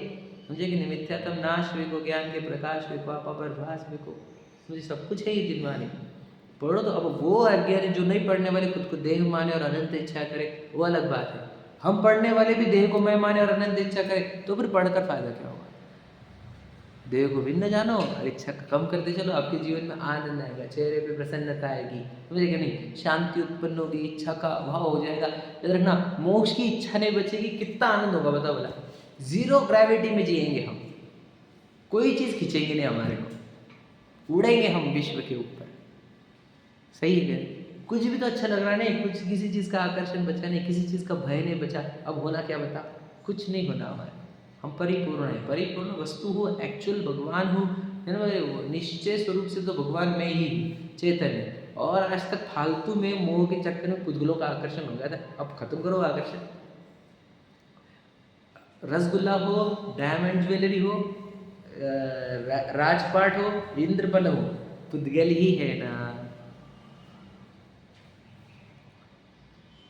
समझे कि निमित्यात्म नाश वेको, ज्ञान के प्रकाश वेको, आपा पर भास वेको, मुझे सब कुछ है ये जिनवानी। पढ़ो तो। अब वो अज्ञानी जो नहीं पढ़ने वाले खुद को देह माने और अनंत इच्छा करे, वो अलग बात है। हम पढ़ने वाले भी देह को मैं माने और अनंत इच्छा करें, तो फिर पढ़कर फायदा क्या होगा? देह को भिन्न जानो और इच्छा कम करते चलो, आपके जीवन में आनंद आएगा, चेहरे पे प्रसन्नता आएगी, समझे कि नहीं? शांति उत्पन्न होगी, इच्छा का अभाव हो जाएगा। याद रखना, मोक्ष की इच्छा नहीं बचेगी, कितना आनंद होगा बताओ भला। जीरो ग्रेविटी में जिएंगे हम, कोई चीज़ खींचेंगे नहीं हमारे को, उड़ेंगे हम विश्व के ऊपर। सही है क्या? कुछ भी तो अच्छा लग रहा नहीं, कुछ किसी चीज़ का आकर्षण बचा नहीं, किसी चीज़ का भय नहीं बचा। अब होना क्या बता? कुछ नहीं होना हमारे, हम परिपूर्ण हैं। परिपूर्ण वस्तु हो, एक्चुअल भगवान हो, है ना? वो निश्चय स्वरूप से तो भगवान में ही चैतन्य। और आज तक फालतू में मोह के चक्कर में पुद्गलों का आकर्षण हो गया था, अब खत्म करो आकर्षण। रसगुल्ला हो, डायमंड ज्वेलरी हो, राजपाट हो, इंद्रपल हो, पुद्गल ही है ना।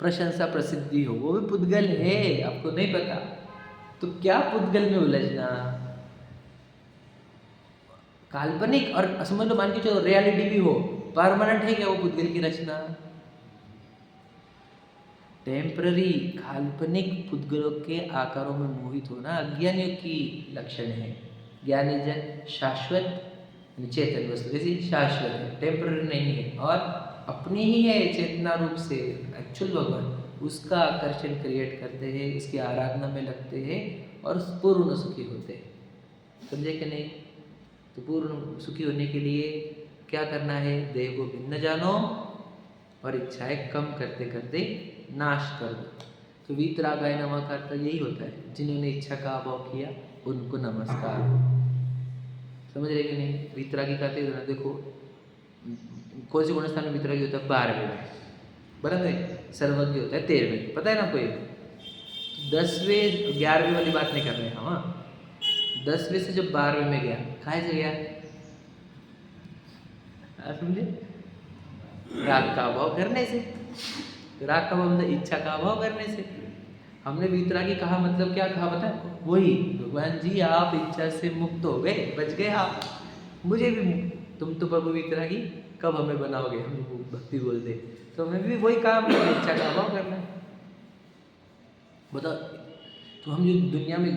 प्रशंसा प्रसिद्धि हो, वो भी पुद्गल है, आपको नहीं पता। तो क्या पुद्गल में उलझना? काल्पनिक और समझ लो, मान के चलो रियलिटी भी हो, परमानेंट है क्या वो पुद्गल की रचना? टेम्पररी काल्पनिक पुद्गलों के आकारों में मोहित होना अज्ञानियों की लक्षण है। ज्ञानी जन शाश्वत चेतन वस्तु ऐसी शाश्वत है, टेम्पररी नहीं है, और अपनी ही है चेतना रूप से एक्चुअल भगवान, उसका आकर्षण क्रिएट करते हैं, उसकी आराधना में लगते हैं और पूर्ण सुखी होते हैं। समझे कि नहीं? तो पूर्ण सुखी होने के लिए क्या करना है? देह को भिन्न जानो और इच्छाएं कम करते करते नाश कर दो। तो वीतरागाय नमः का अर्थ यही होता है, जिन्होंने इच्छा का अभाव किया उनको नमस्कार। समझ रहे कि नहीं? वीतरागी कहते हैं, देखो कौन से गुणस्थान में वीतरागी होता है? 12वें में, बराबर है। सर्वज्ञ होता है 13वें, पता है ना कोई? 10वें 11वें वाली बात नहीं कर रहे हैं हम। हाँ, 10वें से जब 12वें में गया, कहाँ से गया? समझे? राग का अभाव करने से। राग का अभाव मतलब इच्छा का अभाव करने से। हमने वीतरागी कहा मतलब क्या कहा पता है? वही, भगवान जी आप इच्छा से मुक्त हो गए, बच गए आप, मुझे भी तुम तो प्रभु वीतरागी कब हमें बनाओगे? हम भक्ति बोलते, तो हमें भी वही काम है, इच्छा का अभाव करना है। बताओ, तो हम जो दुनिया में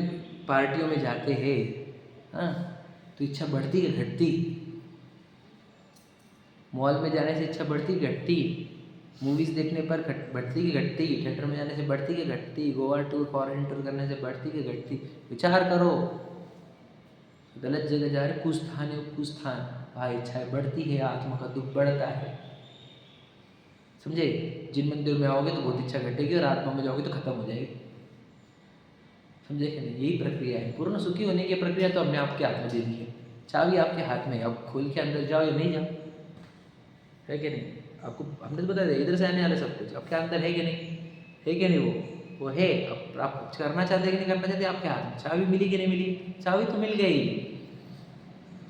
पार्टियों में जाते हैं, हाँ, तो इच्छा बढ़ती है घटती? मॉल में जाने से इच्छा बढ़ती घटती? मूवीज़ देखने पर बढ़ती की घटती? थिएटर में जाने से बढ़ती की घटती? गोवा टूर, फॉरेन टूर करने से बढ़ती की घटती? विचार करो, गलत जगह जा रहे, कुछ स्थान है कुछ स्थान, वहाँ इच्छाएं बढ़ती है, आत्मा का दुख बढ़ता है। समझे? जिन मंदिर में आओगे तो बहुत इच्छा घटेगी और आत्मा में जाओगे तो खत्म हो जाएगी। समझे कि नहीं? यही प्रक्रिया है। पूर्ण सुखी होने की प्रक्रिया तो हमने आपके हाथ में दे दी है, चाबी आपके हाथ में है, अब खोल के अंदर जाओ या नहीं जाओ, है कि नहीं? आपको हमने तो बता दिया, इधर से आने वाला सब कुछ आपके अंदर है कि नहीं? है कि नहीं? वो है। अब आप करना चाहते कि नहीं करना चाहते, आपके हाथ में। चाबी मिली कि नहीं मिली? चाबी तो मिल गई,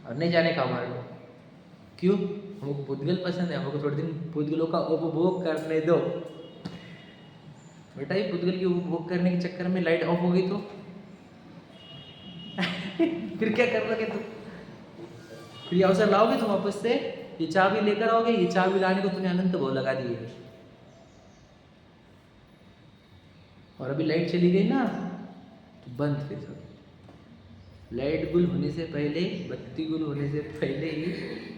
और नहीं जाने का हमारे को। क्यों? हमको पुद्गल पसंद है, हमको थोड़े दिन पुद्गलों का उपभोग करने दो। बेटा ये पुद्गल की उपभोग करने के चक्कर में लाइट ऑफ हो गई तो फिर क्या कर लोगे तुम? फिर ये अवसर लाओगे तुम वापस से? ये चाबी लेकर आओगे? ये चाबी लाने को तुमने अनंत भाव लगा दिए है, और अभी लाइट चली गई ना तो बंद। फिर सब लाइट गुल होने से पहले, बत्ती गुल होने से पहले ही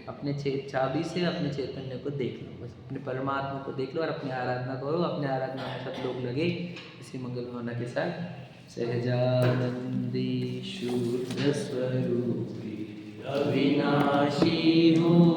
अपने चाबी से अपने चैतन्य को देख लो, बस अपने परमात्मा को देख लो और अपनी आराधना करो। अपने आराधना में सब लोग लगे इसी मंगल भावना के साथ। सहजानंदी शुद्ध स्वरूपी अविनाशी हूँ।